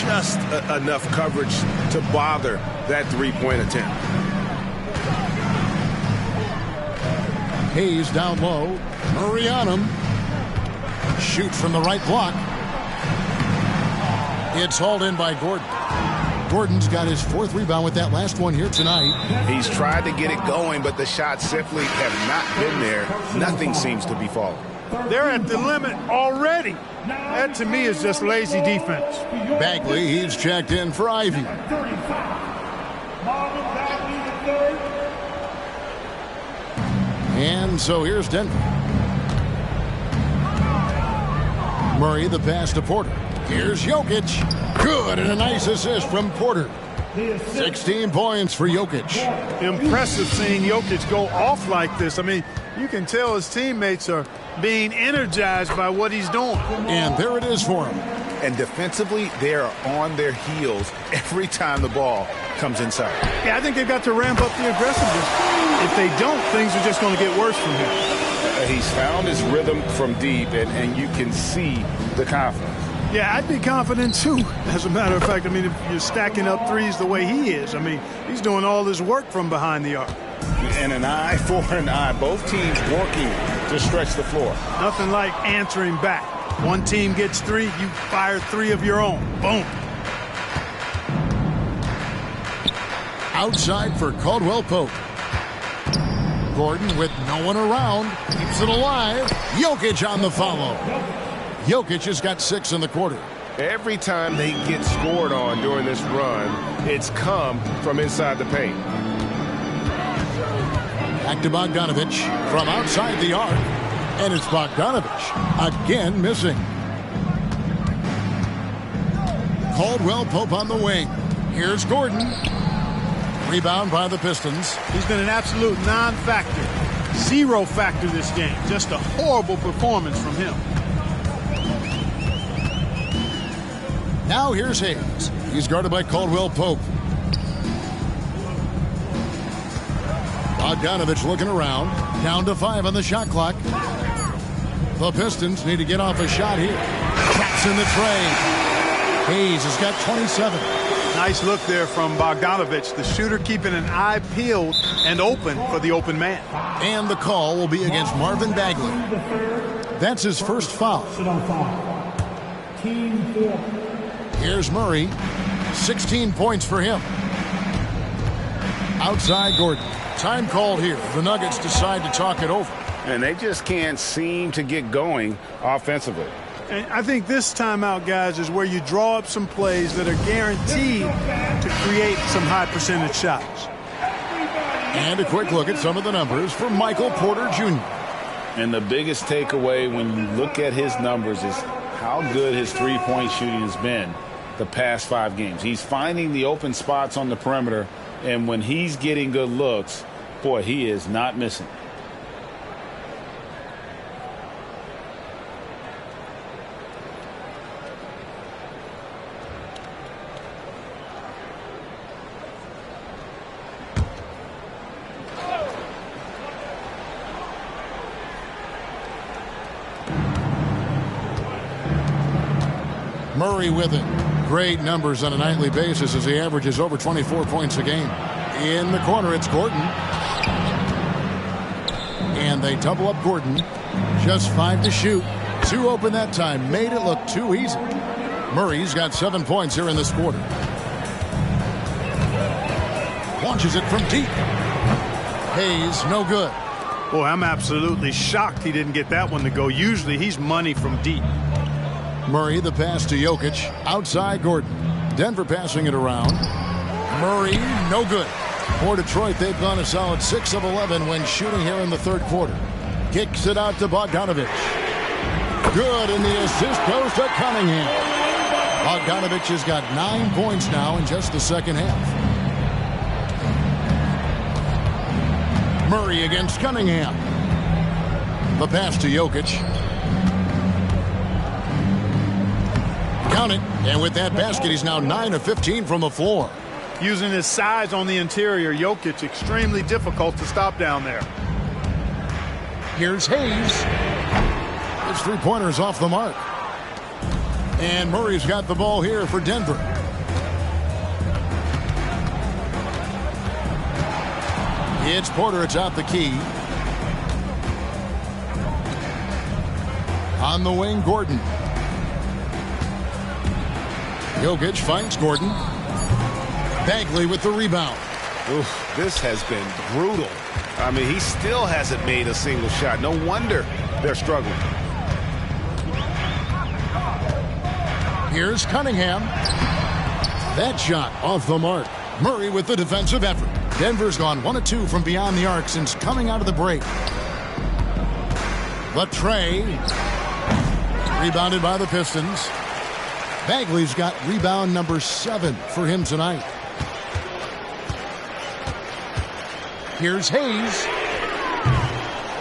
Just enough coverage to bother that 3-point attempt. Hayes down low. Murray on him. Shoot from the right block. It's hauled in by Gordon. Gordon's got his 4th rebound with that last one here tonight. He's tried to get it going, but the shots simply have not been there. Nothing seems to be falling. They're at the limit already. That, to me, is just lazy defense. Bagley, he's checked in for Ivy. And so here's Denver. Murray, the pass to Porter. Here's Jokic. Good, and a nice assist from Porter. 16 points for Jokic. Impressive seeing Jokic go off like this. I mean, you can tell his teammates are being energized by what he's doing. And there it is for him. And defensively, they are on their heels every time the ball comes inside. Yeah, I think they've got to ramp up the aggressiveness. If they don't, things are just going to get worse from him. He's found his rhythm from deep, and you can see the confidence. Yeah, I'd be confident too. As a matter of fact, I mean, if you're stacking up threes the way he is, I mean, he's doing all this work from behind the arc. And an eye for an eye. Both teams working to stretch the floor. Nothing like answering back. One team gets 3, you fire 3 of your own. Boom. Outside for Caldwell Pope. Gordon with no one around. Keeps it alive. Jokic on the follow. Jokic has got 6 in the quarter. Every time they get scored on during this run, it's come from inside the paint. Back to Bogdanovich from outside the arc. And it's Bogdanovich again missing. Caldwell Pope on the wing. Here's Gordon. Rebound by the Pistons. He's been an absolute non-factor. 0 factor this game. Just a horrible performance from him. Now here's Hayes. He's guarded by Caldwell Pope. Bogdanovich looking around. Down to 5 on the shot clock. The Pistons need to get off a shot here. Traps in the tray. Hayes has got 27. Nice look there from Bogdanovich, the shooter keeping an eye peeled and open for the open man. And the call will be against Marvin Bagley. That's his first foul. Here's Murray. 16 points for him. Outside Gordon. Time called here. The Nuggets decide to talk it over. And they just can't seem to get going offensively. And I think this timeout, guys, is where you draw up some plays that are guaranteed to create some high percentage shots. And a quick look at some of the numbers for Michael Porter Jr. And the biggest takeaway when you look at his numbers is how good his three-point shooting has been the past 5 games. He's finding the open spots on the perimeter, and when he's getting good looks, boy, he is not missing. Murray with it. Great numbers on a nightly basis as he averages over 24 points a game. In the corner, it's Gordon. And they double up Gordon. Just 5 to shoot. 2 open that time. Made it look too easy. Murray's got 7 points here in this quarter. Launches it from deep. Hayes, no good. Boy, I'm absolutely shocked he didn't get that one to go. Usually he's money from deep. Murray, the pass to Jokic. Outside Gordon. Denver passing it around. Murray, no good. For Detroit, they've gone a solid 6 of 11 when shooting here in the third quarter. Kicks it out to Bogdanovich. Good, and the assist goes to Cunningham. Bogdanovich has got 9 points now in just the second half. Murray against Cunningham. The pass to Jokic. Count it, and with that basket, he's now 9 of 15 from the floor. Using his size on the interior, Jokic extremely difficult to stop down there. Here's Hayes. His three-pointer's off the mark. And Murray's got the ball here for Denver. It's Porter atop the key. On the wing, Gordon. Jokic finds Gordon. Bagley with the rebound. Oof, this has been brutal. I mean, he still hasn't made a single shot. No wonder they're struggling. Here's Cunningham. That shot off the mark. Murray with the defensive effort. Denver's gone 1 of 2 from beyond the arc since coming out of the break. Latrey. Rebounded by the Pistons. Bagley's got rebound number 7 for him tonight. Here's Hayes.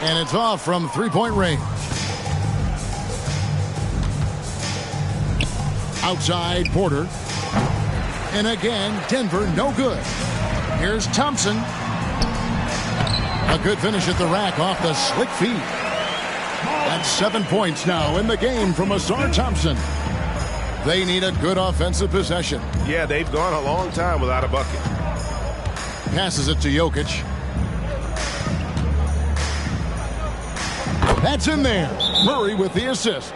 And it's off from three-point range. Outside Porter. And again, Denver no good. Here's Thompson. A good finish at the rack off the slick feed. That's 7 points now in the game from Ausar Thompson. They need a good offensive possession. Yeah, they've gone a long time without a bucket. Passes it to Jokic. That's in there. Murray with the assist.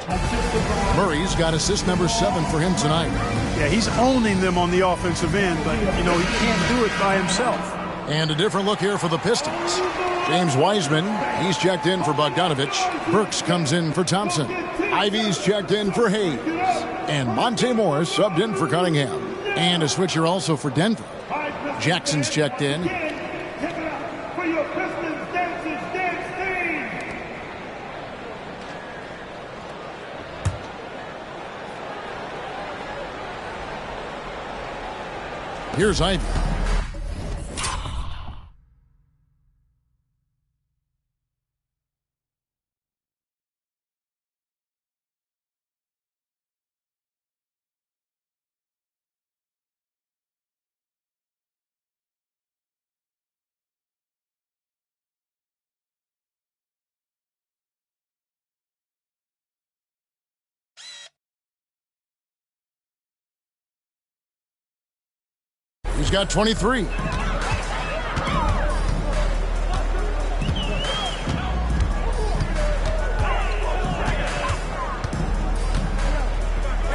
Murray's got assist number 7 for him tonight. Yeah, he's owning them on the offensive end, but, you know, he can't do it by himself. And a different look here for the Pistons. James Wiseman, he's checked in for Bogdanovich. Burks comes in for Thompson. Ivy's checked in for Hayes. And Monte Morris subbed in for Cunningham. And a switcher also for Denver. Jackson's checked in. Here's Ivy. He's got 23.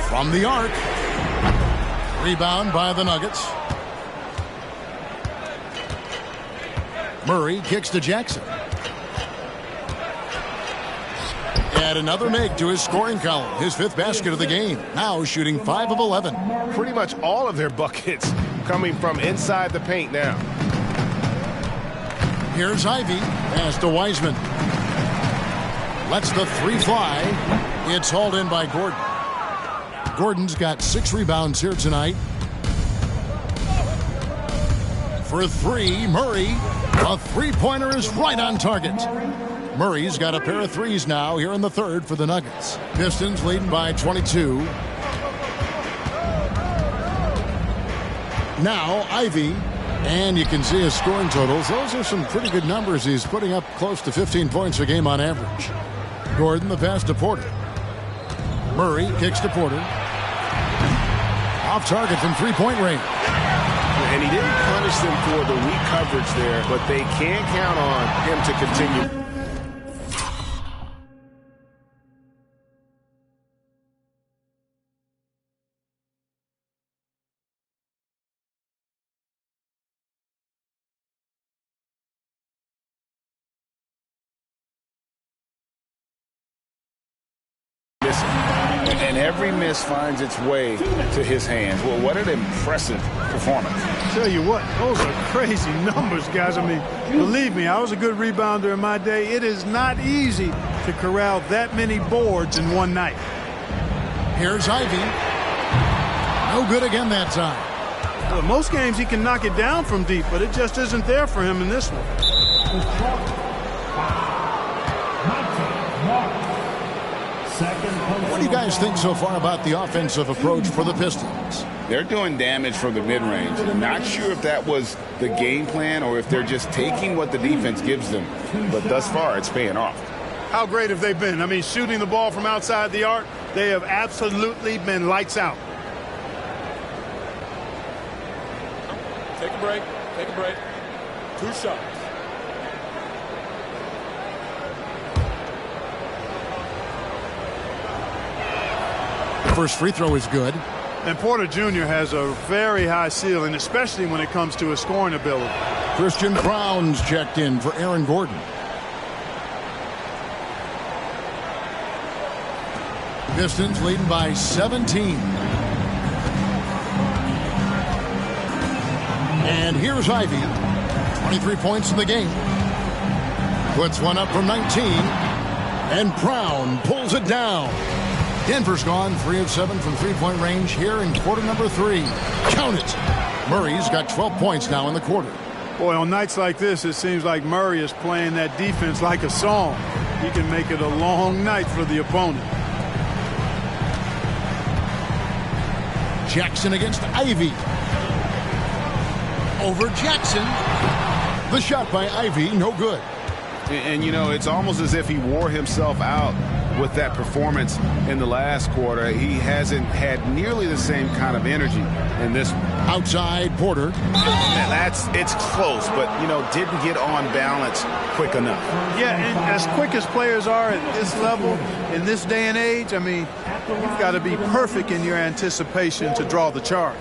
From the arc. Rebound by the Nuggets. Murray kicks to Jackson. Add another make to his scoring column. His 5th basket of the game. Now shooting 5 of 11. Pretty much all of their buckets coming from inside the paint now. Here's Ivy. Pass to Wiseman. Lets the 3 fly. It's hauled in by Gordon. Gordon's got 6 rebounds here tonight. For 3, Murray. A 3-pointer is right on target. Murray's got a pair of 3s now here in the 3rd for the Nuggets. Pistons leading by 22. Now Ivy. And you can see his scoring totals. Those are some pretty good numbers. He's putting up close to 15 points a game on average. Gordon the pass to Porter. Murray kicks to Porter. Off target from 3-point range. And he didn't punish them for the weak coverage there, but they can't count on him to continue. And every miss finds its way to his hands. Well, what an impressive performance. Tell you what, those are crazy numbers, guys. I mean, believe me, I was a good rebounder in my day. It is not easy to corral that many boards in one night. Here's Ivy. No good again that time. Well, most games he can knock it down from deep, but it just isn't there for him in this one. What do you guys think so far about the offensive approach for the Pistons? They're doing damage from the mid-range. Not sure if that was the game plan or if they're just taking what the defense gives them. But thus far, it's paying off. How great have they been? I mean, shooting the ball from outside the arc, they have absolutely been lights out. Take a break. Take a break. 2 shots. First free throw is good. And Porter Jr. has a very high ceiling, especially when it comes to his scoring ability. Christian Brown's checked in for Aaron Gordon. Pistons leading by 17. And here's Ivy. 23 points in the game. Puts one up from 19. And Brown pulls it down. Denver's gone 3 of 7 from 3-point range here in quarter number 3. Count it. Murray's got 12 points now in the quarter. Boy, on nights like this, it seems like Murray is playing that defense like a song. He can make it a long night for the opponent. Jackson against Ivy. Over Jackson. The shot by Ivy, no good. And you know, it's almost as if he wore himself out with that performance in the last quarter. He hasn't had nearly the same kind of energy in this one. Outside Porter. It's close, but, you know, didn't get on balance quick enough. Yeah, and as quick as players are at this level, in this day and age, I mean, you've got to be perfect in your anticipation to draw the charge.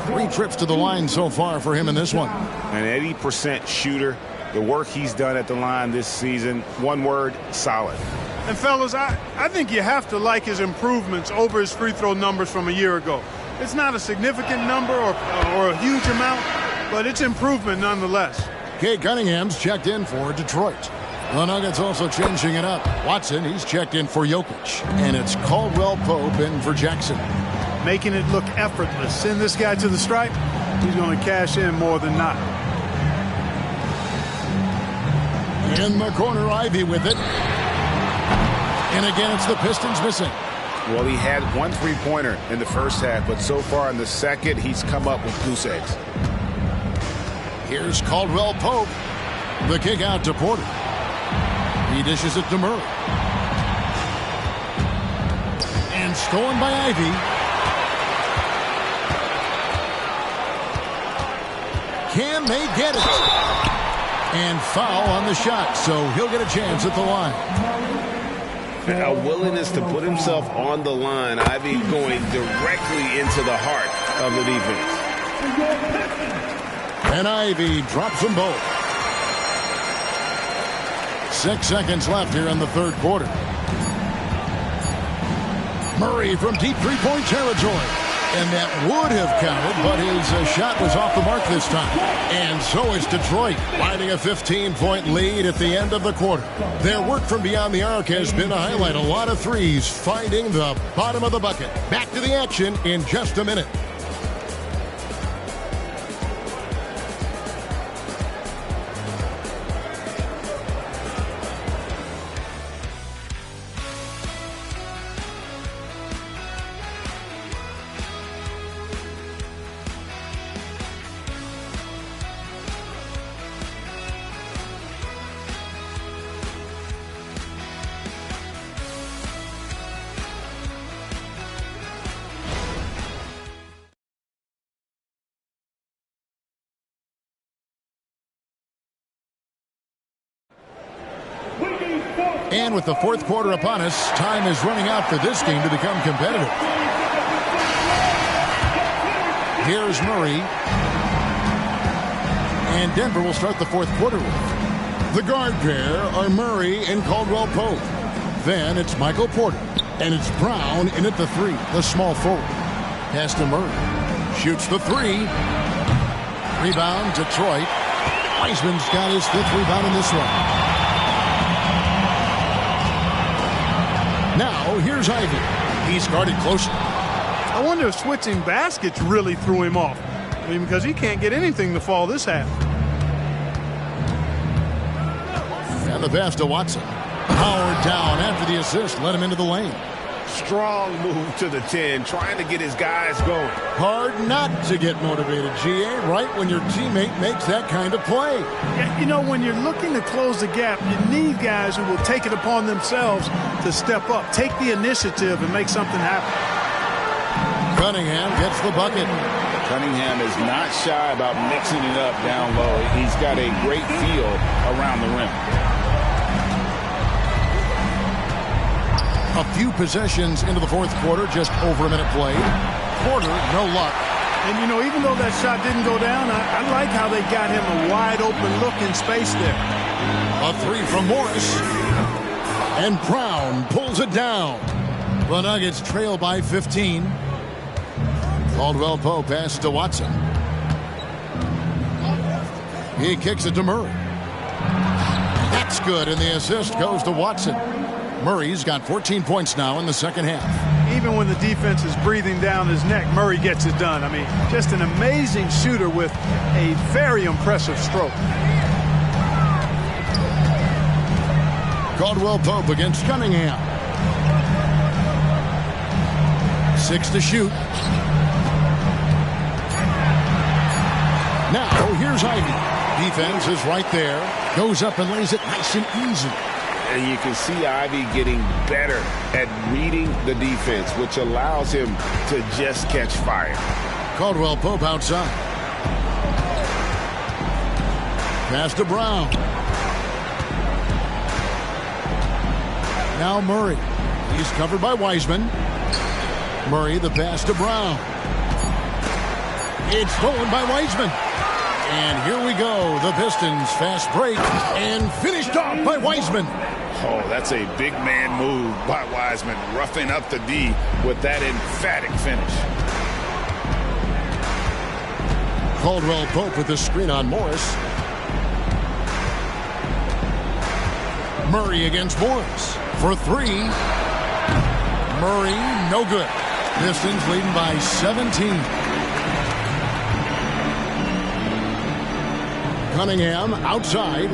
3 trips to the line so far for him in this one. An 80% shooter. The work he's done at the line this season, one word, solid. And fellas, I think you have to like his improvements over his free throw numbers from a year ago. It's not a significant number or a huge amount, but it's improvement nonetheless. Cade Cunningham's checked in for Detroit. The Nuggets also changing it up. Watson, he's checked in for Jokic. And it's Caldwell Pope in for Jackson. Making it look effortless. Send this guy to the stripe, he's going to cash in more than not. In the corner, Ivy with it. And again, it's the Pistons missing. Well, he had 1 3-pointer in the first half, but so far in the second, he's come up with goose eggs. Here's Caldwell Pope. The kick out to Porter. He dishes it to Murray. And stolen by Ivy. Can they get it? And foul on the shot, so he'll get a chance at the line. A willingness to put himself on the line. Ivey going directly into the heart of the defense. And Ivey drops them both. 6 seconds left here in the third quarter. Murray from deep three-point territory. And that would have counted, but his shot was off the mark this time. And so is Detroit, finding a 15-point lead at the end of the quarter. Their work from beyond the arc has been a highlight. A lot of threes finding the bottom of the bucket. Back to the action in just a minute. And with the fourth quarter upon us, time is running out for this game to become competitive. Here's Murray. And Denver will start the fourth quarter with. The guard pair are Murray and Caldwell Pope. Then it's Michael Porter. And it's Brown in at the three, the small forward. Pass to Murray. Shoots the three. Rebound, Detroit. Wiseman's got his fifth rebound in this one. Now, here's Ivey. He's guarded closely. I wonder if switching baskets really threw him off. I mean, because he can't get anything to fall this half. And the pass to Watson. Powered down after the assist. Let him into the lane. Strong move to the 10, trying to get his guys going. Hard not to get motivated, GA, right when your teammate makes that kind of play. Yeah, you know, when you're looking to close the gap, you need guys who will take it upon themselves to step up, take the initiative, and make something happen. Cunningham gets the bucket. Cunningham is not shy about mixing it up down low. He's got a great feel around the rim. A few possessions into the fourth quarter, just over a minute played. Porter, no luck. And, you know, even though that shot didn't go down, I like how they got him a wide-open look in space there. A three from Morris. And Brown pulls it down. The Nuggets trail by 15. Caldwell Pope pass to Watson. He kicks it to Murray. That's good, and the assist goes to Watson. Murray's got 14 points now in the second half. Even when the defense is breathing down his neck, Murray gets it done. I mean, just an amazing shooter with a very impressive stroke. Caldwell Pope against Cunningham. 6 to shoot. Now, here's Ivey. Defense is right there. Goes up and lays it nice and easy. And you can see Ivey getting better at reading the defense, which allows him to just catch fire. Caldwell Pope outside. Pass to Brown. Now Murray. He's covered by Wiseman. Murray, the pass to Brown. It's stolen by Wiseman. And here we go. The Pistons fast break and finished off by Wiseman. Oh, that's a big man move by Wiseman, roughing up the D with that emphatic finish. Caldwell Pope with the screen on Morris. Murray against Morris for three. Murray, no good. Pistons leading by 17. Cunningham outside.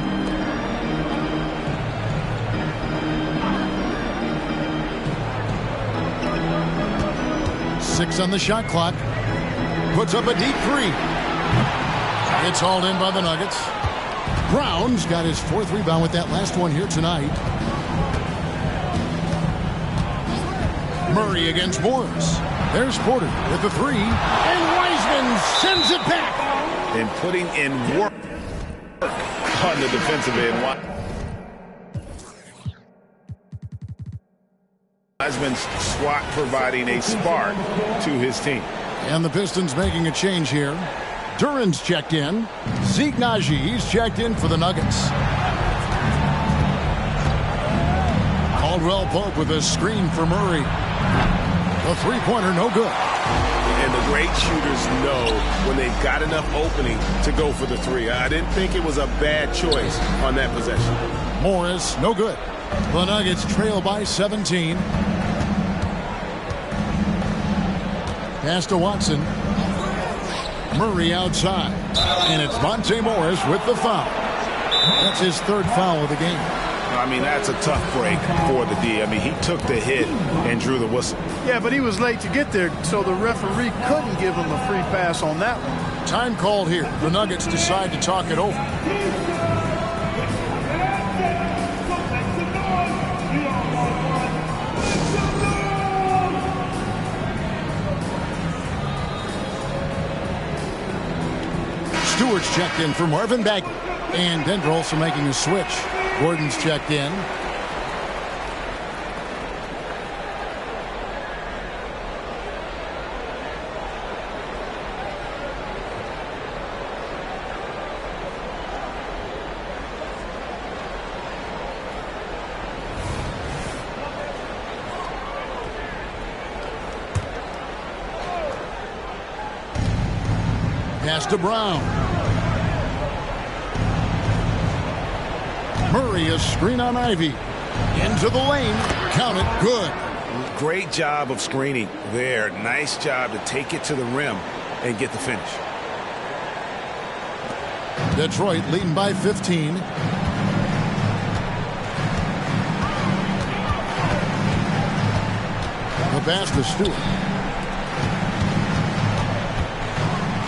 Six on the shot clock. Puts up a deep three. It's hauled in by the Nuggets. Brown's got his fourth rebound with that last one here tonight. Murray against Morris. There's Porter with the three. And Wiseman sends it back. and putting in work on the defensive end. Wiseman's swat providing a spark to his team. And the Pistons making a change here. Duran's checked in. Zeke Najee's checked in for the Nuggets. Caldwell Pope with a screen for Murray. The three-pointer, no good. And the great shooters know when they've got enough opening to go for the three. I didn't think it was a bad choice on that possession. Morris, no good. The Nuggets trail by 17. Pass to Watson. Murray outside. And it's Monte Morris with the foul. That's his third foul of the game. I mean, that's a tough break for the D. I mean, he took the hit and drew the whistle. Yeah, but he was late to get there, so the referee couldn't give him a free pass on that one. Time called here. The Nuggets decide to talk it over. Stewart's checked in for Marvin Bagley. And Denver also making a switch. Gordon's checked in. Pass to Brown. Murray, a screen on Ivy. Into the lane. Count it. Good. Great job of screening there. Nice job to take it to the rim and get the finish. Detroit leading by 15. The pass to Stewart.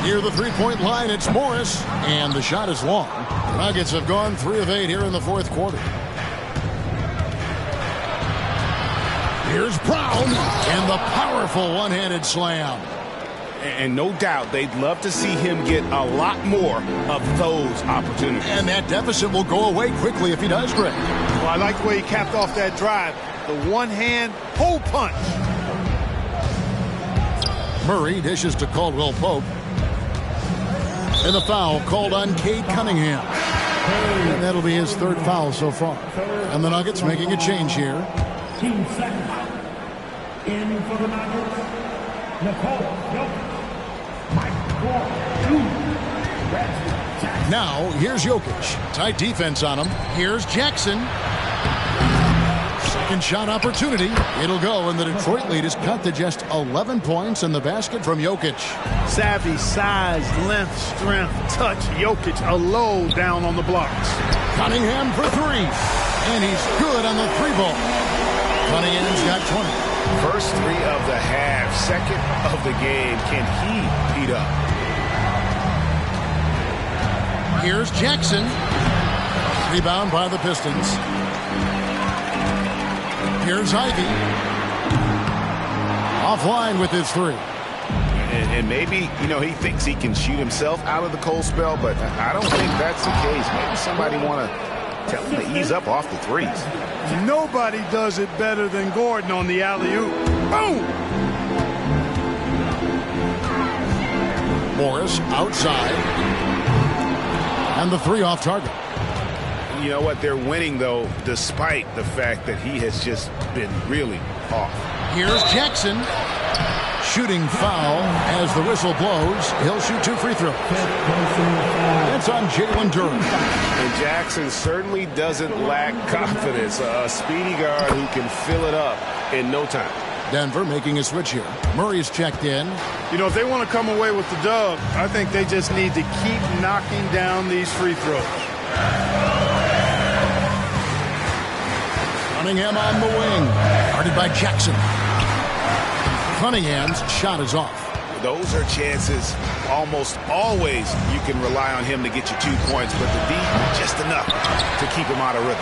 Near the three-point line, it's Morris, and the shot is long. The Nuggets have gone 3 of 8 here in the fourth quarter. Here's Brown, and the powerful one-handed slam. And no doubt they'd love to see him get a lot more of those opportunities. And that deficit will go away quickly if he does, Greg. Well, I like the way he capped off that drive. The one-hand hole punch. Murray dishes to Caldwell Pope. And the foul called on Cade Cunningham. And that'll be his third foul so far. And the Nuggets making a change here. Team second. In for the Nuggets, Nikola Jokic. Now, here's Jokic. Tight defense on him. Here's Jackson. Second shot opportunity. It'll go, and the Detroit lead is cut to just 11 points in the basket from Jokic. Savvy, size, length, strength, touch. Jokic a low down on the blocks. Cunningham for three. And he's good on the three ball. Cunningham's got 20. First three of the half, second of the game. Can he heat up? Here's Jackson. Rebound by the Pistons. Here's Ivy. Offline with his three. And maybe, he thinks he can shoot himself out of the cold spell, but I don't think that's the case. Maybe somebody want to tell him to ease up off the threes. Nobody does it better than Gordon on the alley-oop. Boom! Morris outside. And the three off target. You know what? They're winning, though, despite the fact that he has just been really off. Here's Jackson. Shooting foul as the whistle blows. He'll shoot 2 free throws. It's on Jalen Duren. And Jackson certainly doesn't lack confidence. A speedy guard who can fill it up in no time. Denver making a switch here. Murray's checked in. If they want to come away with the dub, I think they just need to keep knocking down these free throws. Cunningham on the wing. Guarded by Jackson. Cunningham's shot is off. Those are chances almost always you can rely on him to get you 2 points, but the D, just enough to keep him out of rhythm.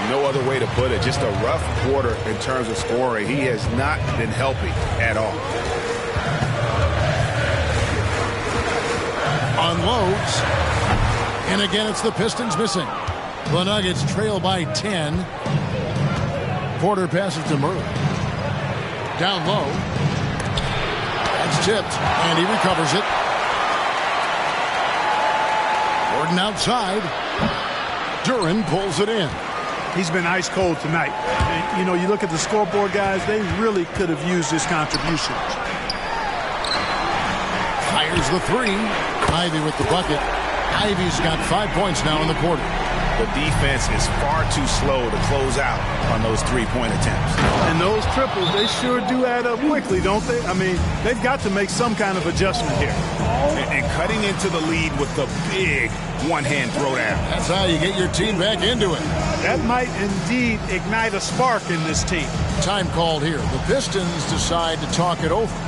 No other way to put it. Just a rough quarter in terms of scoring. He has not been helping at all. unloads. And again, it's the Pistons missing. The Nuggets trail by 10. Porter passes to Murray. Down low. That's tipped, and he recovers it. Gordon outside. Duren pulls it in. He's been ice cold tonight. And, you know, you look at the scoreboard, guys, they really could have used his contribution. Fires the three. Ivey with the bucket. Ivey's got 5 points now in the quarter. The defense is far too slow to close out on those three-point attempts. And those triples, they sure do add up quickly, don't they? I mean, they've got to make some kind of adjustment here. And cutting into the lead with the big one-hand throwdown. That's how you get your team back into it. That might indeed ignite a spark in this team. Time called here. The Pistons decide to talk it over.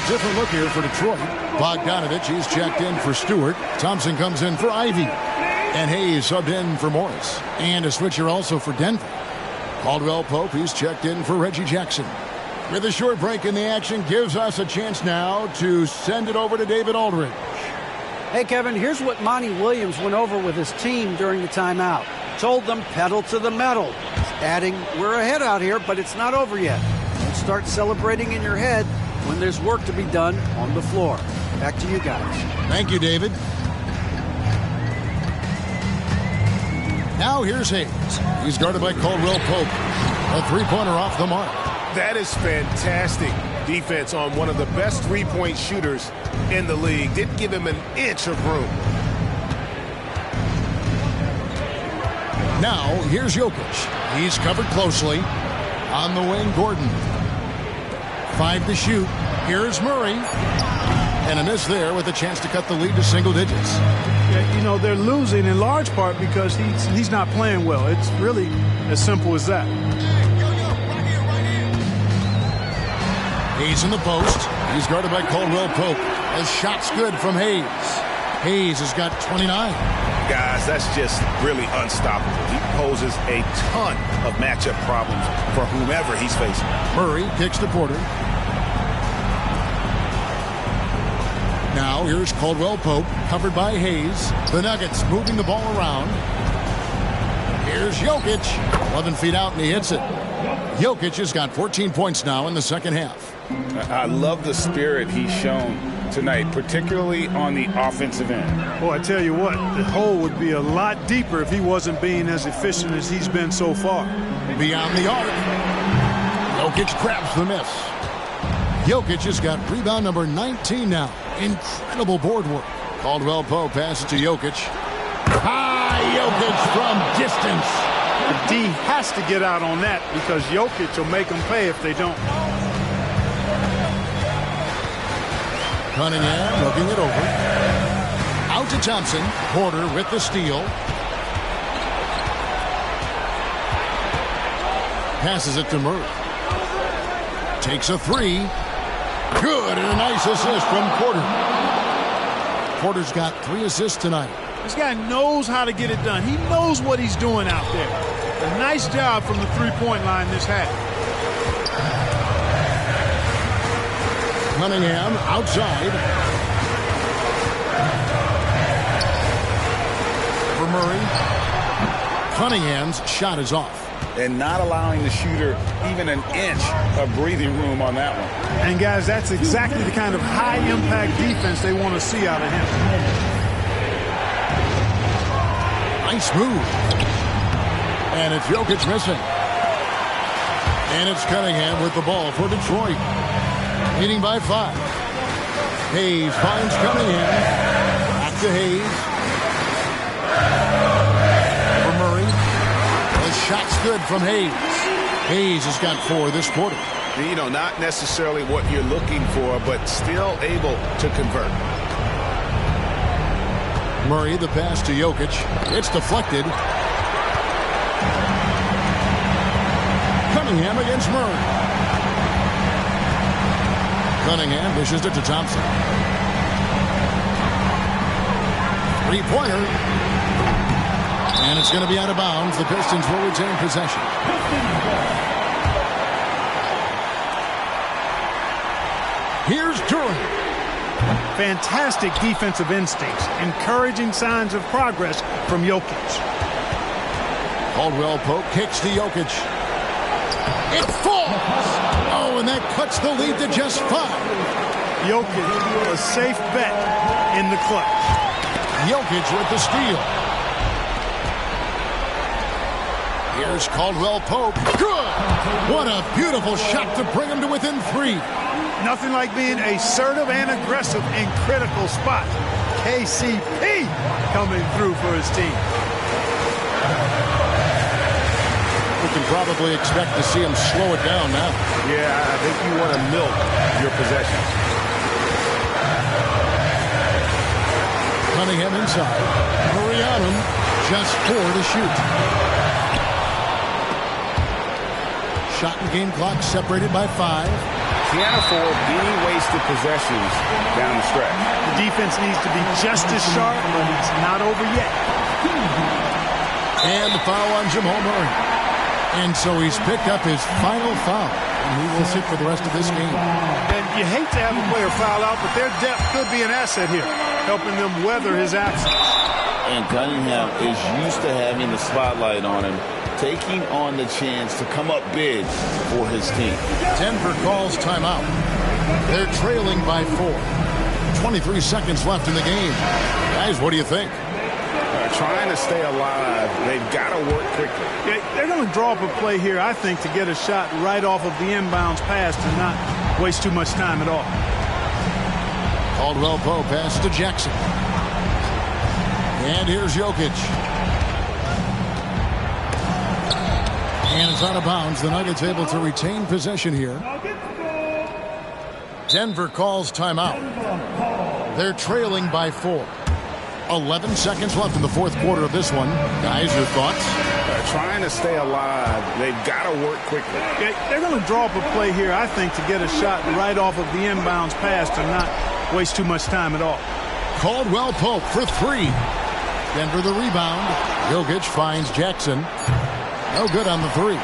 Different look here for Detroit. Bogdanovich, he's checked in for Stewart. Thompson comes in for Ivey. And Hayes subbed in for Morris. And a switcher also for Denver. Caldwell Pope, he's checked in for Reggie Jackson. With a short break in the action, gives us a chance now to send it over to David Aldridge. Hey, Kevin, here's what Monty Williams went over with his team during the timeout. Told them pedal to the metal. Adding, we're ahead out here, but it's not over yet. Don't start celebrating in your head when there's work to be done on the floor. Back to you guys. Thank you, David. Now here's Hayes. He's guarded by Caldwell Pope. A three-pointer off the mark. That is fantastic defense on one of the best three-point shooters in the league. Didn't give him an inch of room. Now here's Jokic. He's covered closely. On the wing, Gordon. 5 to shoot. Here's Murray. And a miss there with a chance to cut the lead to single digits. Yeah, you know, they're losing in large part because he's not playing well. It's really as simple as that. Hayes in the post. He's guarded by Caldwell Pope. A shot's good from Hayes. Hayes has got 29. Guys, that's just really unstoppable. He poses a ton of matchup problems for whomever he's facing. Murray kicks to Porter. Now here's Caldwell Pope, covered by Hayes. The Nuggets moving the ball around. Here's Jokic. 11 feet out, and he hits it. Jokic has got 14 points now in the second half. I love the spirit he's shown tonight, particularly on the offensive end. Boy, I tell you what, the hole would be a lot deeper if he wasn't being as efficient as he's been so far. Beyond the arc. Jokic grabs the miss. Jokic has got rebound number 19 now. Incredible board work. Caldwell Pope passes to Jokic. High Jokic from distance. The D has to get out on that because Jokic will make them pay if they don't. Cunningham looking it over. Out to Thompson. Porter with the steal. Passes it to Murray. Takes a three. Good, and a nice assist from Porter. Porter's got 3 assists tonight. This guy knows how to get it done. He knows what he's doing out there. A nice job from the three-point line this half. Cunningham outside. Murray. Cunningham's shot is off. And not allowing the shooter even an inch of breathing room on that one. And, guys, that's exactly the kind of high-impact defense they want to see out of him. Nice move. And it's Jokic missing. And it's Cunningham with the ball for Detroit. Leading by 5. Hayes finds Cunningham. Back to Hayes. For Murray. The shot's good from Hayes. Hayes has got 4 this quarter. You know, not necessarily what you're looking for, but still able to convert. Murray, the pass to Jokic. It's deflected. Cunningham against Murray. Cunningham dishes it to Thompson. Three-pointer. And it's going to be out of bounds. The Pistons will retain possession. Here's Durant. Fantastic defensive instincts. Encouraging signs of progress from Jokic. Caldwell Pope kicks to Jokic. It falls! Oh, and that cuts the lead to just 5. Jokic, a safe bet in the clutch. Jokic with the steal. Here's Caldwell Pope. Good! What a beautiful shot to bring him to within 3. Nothing like being assertive and aggressive in critical spots. KCP coming through for his team. We can probably expect to see him slow it down now. Yeah, I think you want to milk your possessions. Cunningham inside. Murray on him. Just 4 to shoot. Shot and game clock separated by 5. Can't afford any wasted possessions down the stretch. The defense needs to be just as sharp, but it's not over yet. And the foul on Jamal Murray. And so he's picked up his final foul. And he will sit for the rest of this game. And you hate to have a player foul out, but their depth could be an asset here, helping them weather his absence. And Cunningham is used to having the spotlight on him, taking on the chance to come up big for his team. Denver calls timeout. They're trailing by 4. 23 seconds left in the game. Guys, what do you think? Trying to stay alive, they've got to work quickly. Yeah, they're going to draw up a play here, I think, to get a shot right off of the inbounds pass and not waste too much time at all. Caldwell Pope passes to Jackson. And here's Jokic. And it's out of bounds. The Nuggets able to retain possession here. Denver calls timeout. They're trailing by 4. 11 seconds left in the fourth quarter of this one. Guys, your thoughts? Trying to stay alive, they've got to work quickly. Yeah, they're going to draw up a play here, I think, to get a shot right off of the inbounds pass and not waste too much time at all. Caldwell Pope for 3. Denver the rebound. Jokic finds Jackson. No good on the 3.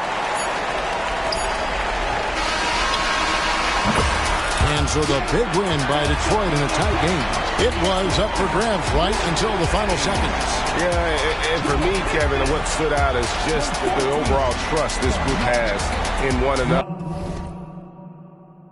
And so the big win by Detroit in a tight game. It was up for grabs right until the final seconds. Yeah, and for me, Kevin, what stood out is just the overall trust this group has in one another.